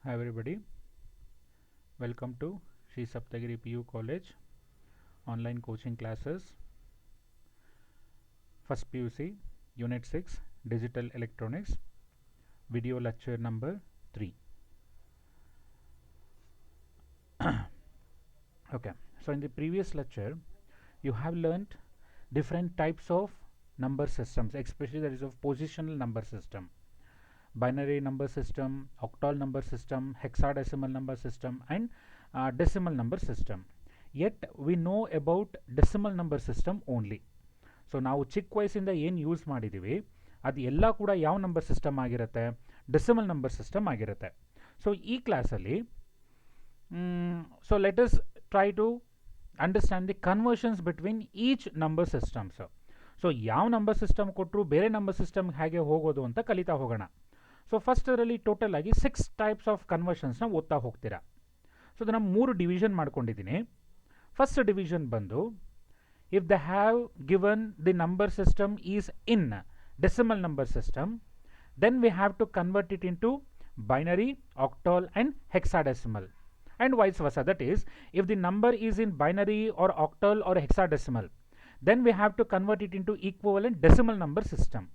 Hi everybody, welcome to Sri Saptagiri PU College online coaching classes. First PUC Unit 6 Digital Electronics video lecture number 3. Okay, so in the previous lecture you have learnt different types of number systems, especially that is of positional number system, binary number system, octal number system, hexadecimal number system, and decimal number system. Yet we know about decimal number system only. So ನಾವು ಚಿಕ್ಕ ವಯಸ್ಸಿಂದ ಏನು use ಮಾಡಿದ್ದೀವಿ ಅದು ಎಲ್ಲ ಕೂಡ ಯಾವ number system ಆಗಿರುತ್ತೆ, ಡೆಸಿಮಲ್ ನಂಬರ್ ಸಿಸ್ಟಮ್ ಆಗಿರುತ್ತೆ. ಸೊ ಈ ಕ್ಲಾಸಲ್ಲಿ so let us try to understand the conversions between each number systems. So ಯಾವ ನಂಬರ್ ಸಿಸ್ಟಮ್ ಕೊಟ್ಟರು ಬೇರೆ ನಂಬರ್ ಸಿಸ್ಟಮ್ ಹೇಗೆ ಹೋಗೋದು ಅಂತ ಕಲಿತಾ ಹೋಗೋಣ. ಸೊ ಫಸ್ಟ್ ಅದರಲ್ಲಿ ಟೋಟಲ್ ಆಗಿ 6 ಟೈಪ್ಸ್ ಆಫ್ ಕನ್ವರ್ಷನ್ಸ್ನ ಓದ್ತಾ ಹೋಗ್ತೀರಾ. ಸೊ ಅದನ್ನು 3 ಡಿವಿಷನ್ ಮಾಡ್ಕೊಂಡಿದ್ದೀನಿ. ಫಸ್ಟ್ ಡಿವಿಷನ್ ಬಂದು, if they have given the number system is in decimal number system, then we have to convert it into binary, octal and hexadecimal, and vice versa. That is, if the number is in binary or octal or hexadecimal, then we have to convert it into equivalent decimal number system.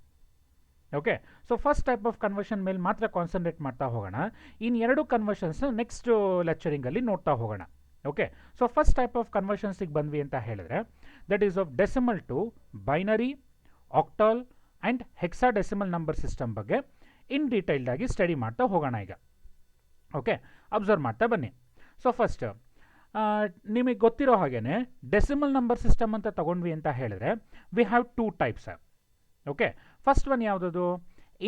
Okay, so first type of conversion ಮೇಲೆ ಮಾತ್ರ concentrate ಮಾಡ್ತಾ ಹೋಗೋಣ. ಇನ್ನು ಎರಡು ಕನ್ವರ್ಷನ್ಸ್ನ next ಲೆಕ್ಚರಿಂಗಲ್ಲಿ ನೋಡ್ತಾ ಹೋಗೋಣ. Okay, so first type of ಕನ್ವರ್ಷನ್ಸಿಗೆ ಬಂದ್ವಿ ಅಂತ ಹೇಳಿದ್ರೆ, that is of decimal to binary, octal and hexadecimal number system ಬಗ್ಗೆ ಇನ್ ಡೀಟೈಲ್ಡ್ ಆಗಿ ಸ್ಟಡಿ ಮಾಡ್ತಾ ಹೋಗೋಣ ಈಗ. ಓಕೆ, ಅಬ್ಸರ್ವ್ ಮಾಡ್ತಾ ಬನ್ನಿ. ಸೊ ಫಸ್ಟ್ ನಿಮಗೆ ಗೊತ್ತಿರೋ ಹಾಗೇನೆ ಡೆಸಿಮಲ್ ನಂಬರ್ ಸಿಸ್ಟಮ್ ಅಂತ ತಗೊಂಡ್ವಿ ಅಂತ ಹೇಳಿದ್ರೆ we have 2 types. Okay, first one ಯಾವುದದು?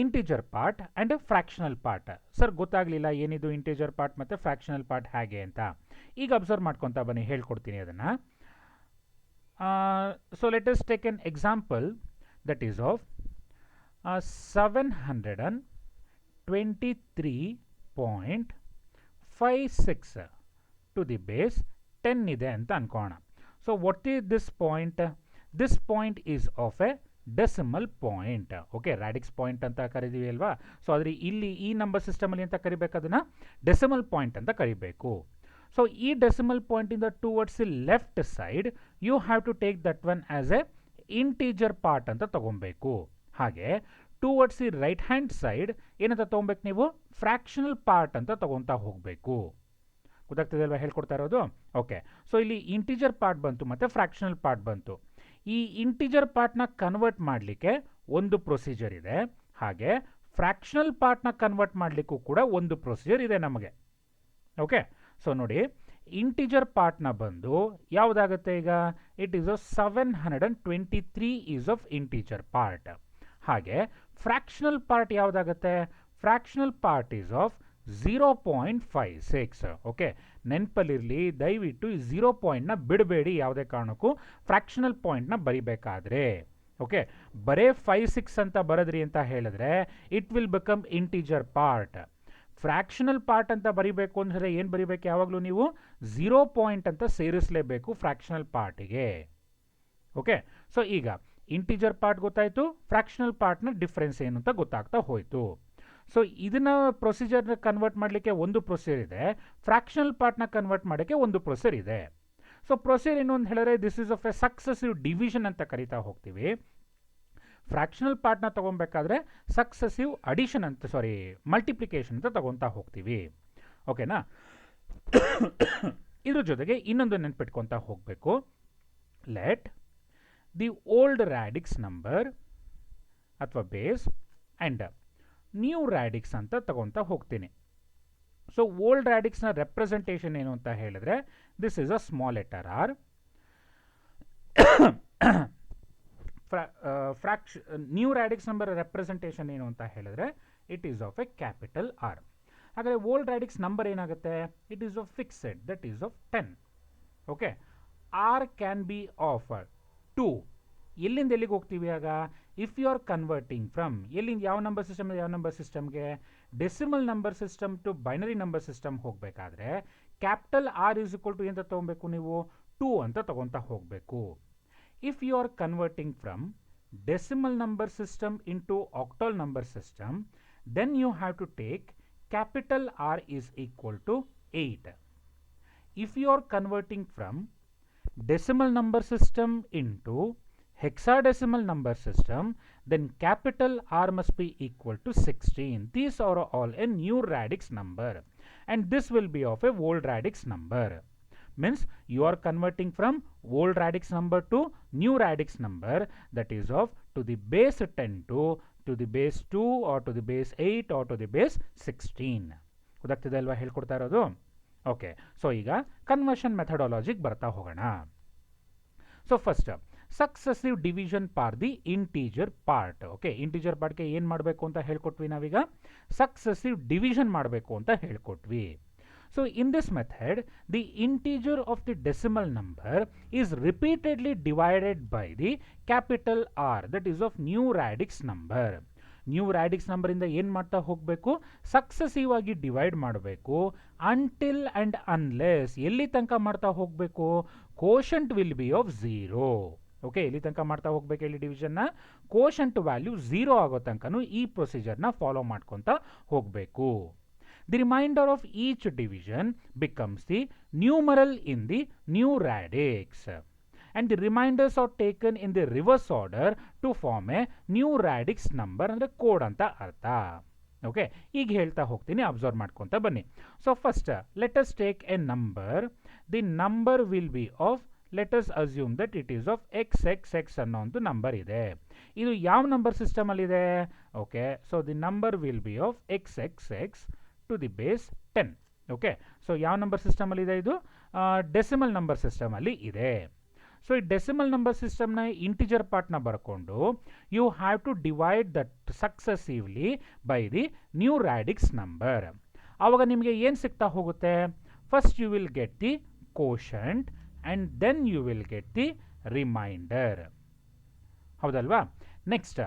Integer part and fractional part. Sir ಗೊತ್ತಾಗಲಿಲ್ಲ ಏನಿದು ಇಂಟಿಜರ್ ಪಾರ್ಟ್ ಮತ್ತು ಫ್ರ್ಯಾಕ್ಷನಲ್ ಪಾರ್ಟ್ ಹೇಗೆ ಅಂತ. ಈಗ ಅಬ್ಸರ್ವ್ ಮಾಡ್ಕೊತಾ ಬನ್ನಿ, ಹೇಳ್ಕೊಡ್ತೀನಿ ಅದನ್ನು. So let us take an example that is of 723.56 to the base 10 ಇದೆ ಅಂತ ಅನ್ಕೋಣ. So what is this point? This point is of a decimal point. Okay, radix point ಅಂತ ಕರಿತೀವಿ ಅಲ್ವಾ? ಸೊ ಆದರೆ ಇಲ್ಲಿ ಈ ನಂಬರ್ ಸಿಸ್ಟಮಲ್ಲಿ ಅಂತ ಕರಿಬೇಕು, ಅದನ್ನು ಡೆಸಿಮಲ್ ಪಾಯಿಂಟ್ ಅಂತ ಕರಿಬೇಕು. ಸೊ ಈ ಡೆಸಿಮಲ್ ಪಾಯಿಂಟಿಂದ towards the left side you have to take that one as a integer part ಅಂತ ತಗೊಬೇಕು. ಹಾಗೆ towards the right hand side ಏನಂತ ತೊಗೊಬೇಕು ನೀವು? ಫ್ರ್ಯಾಕ್ಷನಲ್ ಪಾರ್ಟ್ ಅಂತ ತಗೊತಾ ಹೋಗಬೇಕು. ಗೊತ್ತಾಗ್ತದೆ ಅಲ್ವಾ ಹೇಳ್ಕೊಡ್ತಾ ಇರೋದು? ಓಕೆ, ಸೊ ಇಲ್ಲಿ ಇಂಟೀಜರ್ ಪಾರ್ಟ್ ಬಂತು ಮತ್ತು ಫ್ರ್ಯಾಕ್ಷನಲ್ ಪಾರ್ಟ್ ಬಂತು. ಈ ಇಂಟಿಜರ್ ಪಾರ್ಟ್ನ ಕನ್ವರ್ಟ್ ಮಾಡಲಿಕ್ಕೆ ಒಂದು ಪ್ರೊಸೀಜರ್ ಇದೆ, ಹಾಗೆ ಫ್ರ್ಯಾಕ್ಷನಲ್ ಪಾರ್ಟ್ನ ಕನ್ವರ್ಟ್ ಮಾಡಲಿಕ್ಕೂ ಕೂಡ ಒಂದು ಪ್ರೊಸೀಜರ್ ಇದೆ ನಮಗೆ. ಓಕೆ, ಸೊ ನೋಡಿ, ಇಂಟಿಜರ್ ಪಾರ್ಟ್ನ ಬಂದು ಯಾವುದಾಗುತ್ತೆ ಈಗ? It is of 723 is of integer part. ಹಾಗೆ ಫ್ರ್ಯಾಕ್ಷನಲ್ ಪಾರ್ಟ್ ಯಾವುದಾಗುತ್ತೆ? Fractional part is of 0.56. Okay, ನೆನಪಲ್ಲಿರಲಿ, ದಯವಿಟ್ಟು ಈ 0 ಪಾಯಿಂಟ್ನ ಬಿಡಬೇಡಿ ಯಾವುದೇ ಕಾರಣಕ್ಕೂ ಫ್ರ್ಯಾಕ್ಷನಲ್ ಪಾಯಿಂಟ್ನ ಬರಿಬೇಕಾದ್ರೆ. ಓಕೆ, ಬರೇ 56 ಅಂತ ಬರೆದ್ರಿ ಅಂತ ಹೇಳಿದ್ರೆ it will become integer part. Fractional part ಅಂತ ಬರಿಬೇಕು ಅಂದರೆ ಏನು ಬರಿಬೇಕು? ಯಾವಾಗಲೂ ನೀವು 0 ಪಾಯಿಂಟ್ ಅಂತ ಸೇರಿಸಲೇಬೇಕು ಫ್ರ್ಯಾಕ್ಷನಲ್ ಪಾರ್ಟಿಗೆ. ಓಕೆ, ಸೊ ಈಗ ಇಂಟಿಜರ್ ಪಾರ್ಟ್ ಗೊತ್ತಾಯಿತು, ಫ್ರ್ಯಾಕ್ಷನಲ್ ಪಾರ್ಟ್ನ ಡಿಫ್ರೆನ್ಸ್ ಏನು ಅಂತ ಗೊತ್ತಾಗ್ತಾ ಹೋಯಿತು. ಸೊ ಇದನ್ನು ಪ್ರೊಸೀಜರ್ನ ಕನ್ವರ್ಟ್ ಮಾಡಲಿಕ್ಕೆ ಒಂದು ಪ್ರೊಸೀಜರ್ ಇದೆ, ಫ್ರ್ಯಾಕ್ಷನಲ್ ಪಾರ್ಟ್ನ ಕನ್ವರ್ಟ್ ಮಾಡೋಕ್ಕೆ ಒಂದು ಪ್ರೊಸೀಜರ್ ಇದೆ. ಸೊ ಪ್ರೊಸೀಜರ್ ಏನು ಅಂತ ಹೇಳಿದ್ರೆ this is of A successive division ಅಂತ ಕರಿತಾ ಹೋಗ್ತೀವಿ. ಫ್ರ್ಯಾಕ್ಷನಲ್ ಪಾರ್ಟ್ನ ತೊಗೊಬೇಕಾದ್ರೆ ಸಕ್ಸೆಸಿವ್ ಅಡಿಷನ್ ಅಂತ, ಮಲ್ಟಿಪ್ಲಿಕೇಶನ್ ಅಂತ ತಗೊತಾ ಹೋಗ್ತೀವಿ. ಓಕೆನಾ? ಇದ್ರ ಜೊತೆಗೆ ಇನ್ನೊಂದು ನೆನ್ಪಿಟ್ಕೊತಾ ಹೋಗಬೇಕು. Let the old radix number ಅಥವಾ ಬೇಸ್ ಆ್ಯಂಡ್ ನ್ಯೂ ರಾಡಿಕ್ಸ್ ಅಂತ ತಗೊತಾ ಹೋಗ್ತೀನಿ. ಸೊ ಓಲ್ಡ್ ರಾಡಿಕ್ಸ್ನ ರೆಪ್ರೆಸೆಂಟೇಷನ್ ಏನು ಅಂತ ಹೇಳಿದ್ರೆ this is a small letter R. New radix number representation ಏನು ಅಂತ ಹೇಳಿದ್ರೆ it is of a capital R. ಹಾಗಾದರೆ ಓಲ್ಡ್ ರಾಡಿಕ್ಸ್ ನಂಬರ್ ಏನಾಗುತ್ತೆ? It is of fixed, that is of 10. Okay, R can be of 2. ಎಲ್ಲಿಂದ ಎಲ್ಲಿಗೆ ಹೋಗ್ತೀವಿ ಆಗ? If you are converting from ಎಲ್ಲಿಂದ ಯಾವ ನಂಬರ್ ಸಿಸ್ಟಮ್ ಯಾವ ನಂಬರ್ ಸಿಸ್ಟಮ್ಗೆ? Decimal number system to binary number system ಹೋಗಬೇಕಾದ್ರೆ capital R is equal to ಎಂತ ತೊಗೊಬೇಕು ನೀವು? 2 ಅಂತ ತಗೊತಾ ಹೋಗಬೇಕು. If you are converting from decimal number system into octal number system, then you have to take capital R is equal to 8. If you are converting from decimal number system into hexadecimal number system, then capital R must be equal to 16. These are all a new radix number, and this will be of a old radix number. Means you are converting from old radix number to new radix number, that is of to the base 10 to the base 2 or to the base 8 or to the base 16. ಗೊತ್ತಾಗ್ತಿದೆ ಅಲ್ವಾ ಹೇಳ್ಕೊಡ್ತಾ ಇರೋದು? Okay, so ಈಗ conversion ಮೆಥಡಾಲಜಿಗೆ ಬರ್ತಾ ಹೋಗೋಣ. So first successive division for the integer part. Okay, integer ಪಾರ್ಟ್ಗೆ ಏನು ಮಾಡಬೇಕು ಅಂತ ಹೇಳ್ಕೊಟ್ವಿ ನಾವೀಗ? ಸಕ್ಸೆಸಿವ್ ಡಿವಿಷನ್ ಮಾಡಬೇಕು ಅಂತ ಹೇಳ್ಕೊಟ್ವಿ. So in this method, the integer of the decimal number is repeatedly divided by the capital R, that is of new radix number. New radix ನಂಬರಿಂದ ಏನು ಮಾಡ್ತಾ ಹೋಗಬೇಕು? ಸಕ್ಸೆಸಿವ್ ಆಗಿ ಡಿವೈಡ್ ಮಾಡಬೇಕು. ಅಂಟಿಲ್ ಆ್ಯಂಡ್ ಅನ್ಲೆಸ್ ಎಲ್ಲಿ ತನಕ ಮಾಡ್ತಾ ಹೋಗಬೇಕು? Quotient will be of 0. Okay, ಎಲ್ಲಿ ತನಕ ಮಾಡ್ತಾ ಹೋಗ್ಬೇಕು ಹೇಳಿ ಡಿವಿಷನ್ನ? ಕೋಶಂಟ್ ವ್ಯಾಲ್ಯೂ 0 ಆಗೋ ತನಕನೂ ಈ ಪ್ರೊಸೀಜರ್ನ ಫಾಲೋ ಮಾಡ್ಕೊತಾ ಹೋಗಬೇಕು. The remainder of each division becomes the numeral in the new radix, and the remainders are taken in the reverse order to form a new radix number ಅಂದ್ರೆ ಕೋಡ್ ಅಂತ ಅರ್ಥ. Okay, ಈಗ ಹೇಳ್ತಾ ಹೋಗ್ತೀನಿ, ಅಬ್ಸರ್ವ್ ಮಾಡ್ಕೊತಾ ಬನ್ನಿ. So first let us take a number. The number will be of, let us assume that it is of XXX ಅನ್ನೋ ಒಂದು ನಂಬರ್ ಇದೆ. ಇದು ಯಾವ ನಂಬರ್ ಸಿಸ್ಟಮಲ್ಲಿದೆ? Okay, so the number will be of XXX to the base 10. Okay, so ಯಾವ number ಸಿಸ್ಟಮಲ್ಲಿ ಇದೆ? ಇದು ಡೆಸಿಮಲ್ ನಂಬರ್ ಸಿಸ್ಟಮಲ್ಲಿ ಇದೆ. ಸೊ ಈ ಡೆಸಿಮಲ್ ನಂಬರ್ ಸಿಸ್ಟಮ್ನ ಇಂಟಿಜರ್ ಪಾರ್ಟ್ನ ಬರ್ಕೊಂಡು you have to divide that successively by the new radix number. ಆವಾಗ ನಿಮಗೆ ಏನು ಸಿಗ್ತಾ ಹೋಗುತ್ತೆ? First you will get the quotient and then you will get the remainder. ಹೌದಲ್ವಾ? Next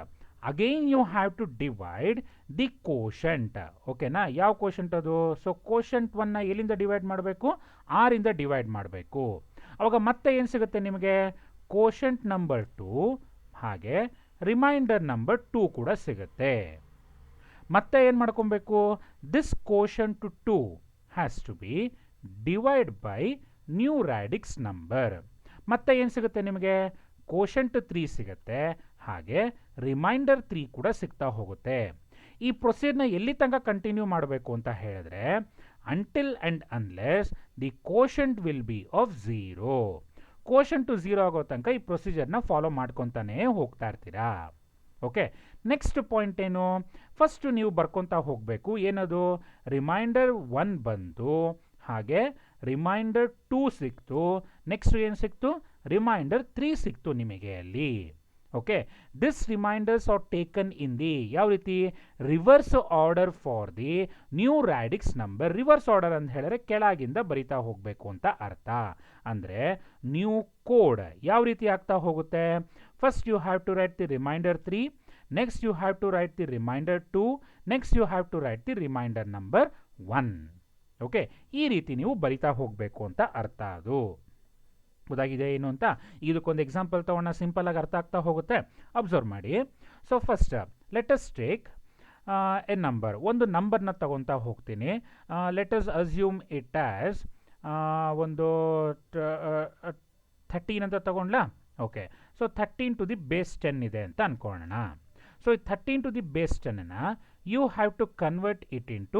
again you have to divide the quotient. ಓಕೆನಾ? ಯಾವ quotient ಅದು? So quotient 1ನ ಎಲ್ಲಿಂದ ಡಿವೈಡ್ ಮಾಡಬೇಕು? R ಇಂದ ಡಿವೈಡ್ ಮಾಡಬೇಕು. ಅವಾಗ ಮತ್ತೆ ಏನು ಸಿಗುತ್ತೆ ನಿಮಗೆ? ಕೋಶಂಟ್ ನಂಬರ್ 2 ಹಾಗೆ ರಿಮೈಂಡರ್ ನಂಬರ್ 2 ಕೂಡ ಸಿಗುತ್ತೆ. ಮತ್ತೆ ಏನು ಮಾಡ್ಕೊಬೇಕು? This quotient 2 has to be divide by new radix number. ಮತ್ತೆ ಏನು ಸಿಗುತ್ತೆ ನಿಮಗೆ? ಕೋಶಂಟ್ 3 ಸಿಗುತ್ತೆ, ಹಾಗೆ ರಿಮೈಂಡರ್ 3 ಕೂಡ ಸಿಗ್ತಾ ಹೋಗುತ್ತೆ. ಈ ಪ್ರೊಸೀಜರ್ನ ಎಲ್ಲಿ ತನಕ ಕಂಟಿನ್ಯೂ ಮಾಡಬೇಕು ಅಂತ ಹೇಳಿದ್ರೆ, until and unless the quotient will be of 0. Quotient 0 ಆಗೋ ತನಕ ಈ ಪ್ರೊಸೀಜರ್ನ ಫಾಲೋ ಮಾಡ್ಕೊತಾನೆ ಹೋಗ್ತಾ ಇರ್ತೀರಾ. ಓಕೆ, ನೆಕ್ಸ್ಟ್ ಪಾಯಿಂಟ್ ಏನು? ಫಸ್ಟ್ ನೀವು ಬರ್ಕೊತಾ ಹೋಗಬೇಕು. ಏನದು? ರಿಮೈಂಡರ್ 1 ಬಂತು, ಹಾಗೆ ರಿಮೈಂಡರ್ 2 ಸಿಕ್ತು, ನೆಕ್ಸ್ಟ್ ಏನು ಸಿಕ್ತು? ರಿಮೈಂಡರ್ 3 ಸಿಕ್ತು ನಿಮಗೆ ಅಲ್ಲಿ. Okay, this remainders are taken in the ಯಾವ ರೀತಿ? Reverse order for the new radix number. Reverse order ಅಂತ ಹೇಳಿದ್ರೆ ಕೆಳಗಿಂದ ಬರಿತಾ ಹೋಗಬೇಕು ಅಂತ ಅರ್ಥ. ಅಂದರೆ ನ್ಯೂ ಕೋಡ್ ಯಾವ ರೀತಿ ಆಗ್ತಾ ಹೋಗುತ್ತೆ? First you have to write the remainder 3, next you have to write the remainder 2, next you have to write the remainder number 1. Okay, ಈ ರೀತಿ ನೀವು ಬರಿತಾ ಹೋಗಬೇಕು ಅಂತ ಅರ್ಥ. ಅದು ಗೊತ್ತಾಗಿದೆ ಏನು ಅಂತ? ಇದಕ್ಕೊಂದು ಎಕ್ಸಾಂಪಲ್ ತೊಗೊಂಡು ಸಿಂಪಲ್ ಆಗಿ ಅರ್ಥ ಆಗ್ತಾ ಹೋಗುತ್ತೆ. ಅಬ್ಸರ್ವ್ ಮಾಡಿ. So first let us take a number. ಒಂದು ನಂಬರ್ನ ತಗೊತಾ ಹೋಗ್ತೀನಿ. Let us assume it as ಒಂದು 13 ಅಂತ ತಗೊಂಡ್ಲಾ? Okay, so 13 to the base 10 ಇದೆ ಅಂತ ಅನ್ಕೊಳ್ಳೋಣ. ಸೊ 13 ಟು ದಿ ಬೇಸ್ 10ನ you have to convert it into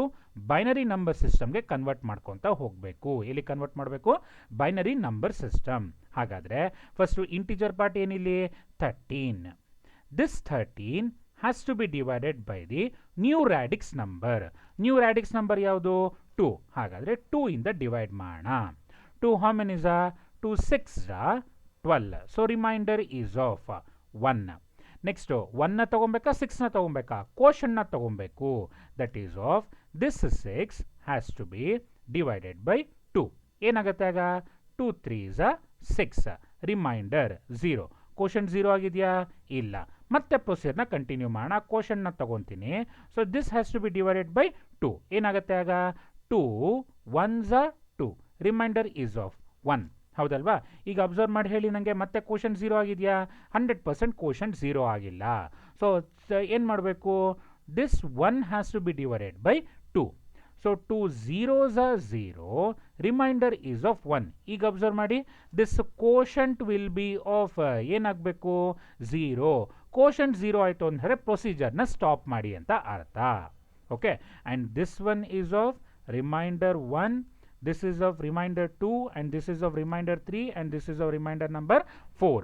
binary number ಸಿಸ್ಟಮ್ಗೆ ಕನ್ವರ್ಟ್ ಮಾಡ್ಕೊತಾ ಹೋಗಬೇಕು. ಎಲ್ಲಿ ಕನ್ವರ್ಟ್ ಮಾಡಬೇಕು? Binary number system. ಹಾಗಾದರೆ ಫಸ್ಟು ಇಂಟಿಜರ್ ಪಾರ್ಟ್ ಏನಿಲ್ಲಿ? 13. This 13 has to be divided by the new radix number. New radix number ಯಾವುದು? 2. ಹಾಗಾದರೆ 2 ಇಂದ ಡಿವೈಡ್ ಮಾಡೋಣ. 2 how many is? 2 6 12. So remainder is of 1. Next 1ನ ತಗೊಬೇಕಾ 6ನ ತಗೊಬೇಕಾ? ಕೋಶನ್ನ ತಗೊಬೇಕು. That is of this 6 has to be divided by 2. ಏನಾಗುತ್ತೆ ಆಗ? 2 3s 6. ರಿಮೈಂಡರ್ 0. ಕೋಶನ್ 0 ಆಗಿದೆಯಾ? ಇಲ್ಲ. ಮತ್ತೆ ಪ್ರೊಸೀಜರ್ನ ಕಂಟಿನ್ಯೂ ಮಾಡೋಣ. ಕೋಶನ್ನ ತಗೊತೀನಿ. So this has to be divided by 2. ಏನಾಗುತ್ತೆ ಆಗ? 2 1s 2. Remainder is of 1. ಹೌದಲ್ವಾ? ಈಗ ಅಬ್ಸರ್ವ್ ಮಾಡಿ ಹೇಳಿ ನನಗೆ, ಮತ್ತೆ ಕೋಶನ್ 0 ಆಗಿದೆಯಾ? 100% ಕೋಶನ್ 0 ಆಗಿಲ್ಲ. ಸೊ ಏನು ಮಾಡಬೇಕು? This 1 has to be divided by 2. So 2 zeros are 0, remainder is of 1. ಈಗ ಅಬ್ಸರ್ವ್ ಮಾಡಿ, this quotient will be of ಏನಾಗಬೇಕು, 0. ಕೋಶಂಟ್ 0 ಆಯಿತು ಅಂದರೆ ಪ್ರೊಸೀಜರ್ನ ಸ್ಟಾಪ್ ಮಾಡಿ ಅಂತ ಅರ್ಥ. Okay, and this one is of remainder 1, this is of reminder 2, and this is of reminder 3, and this is of reminder number 4.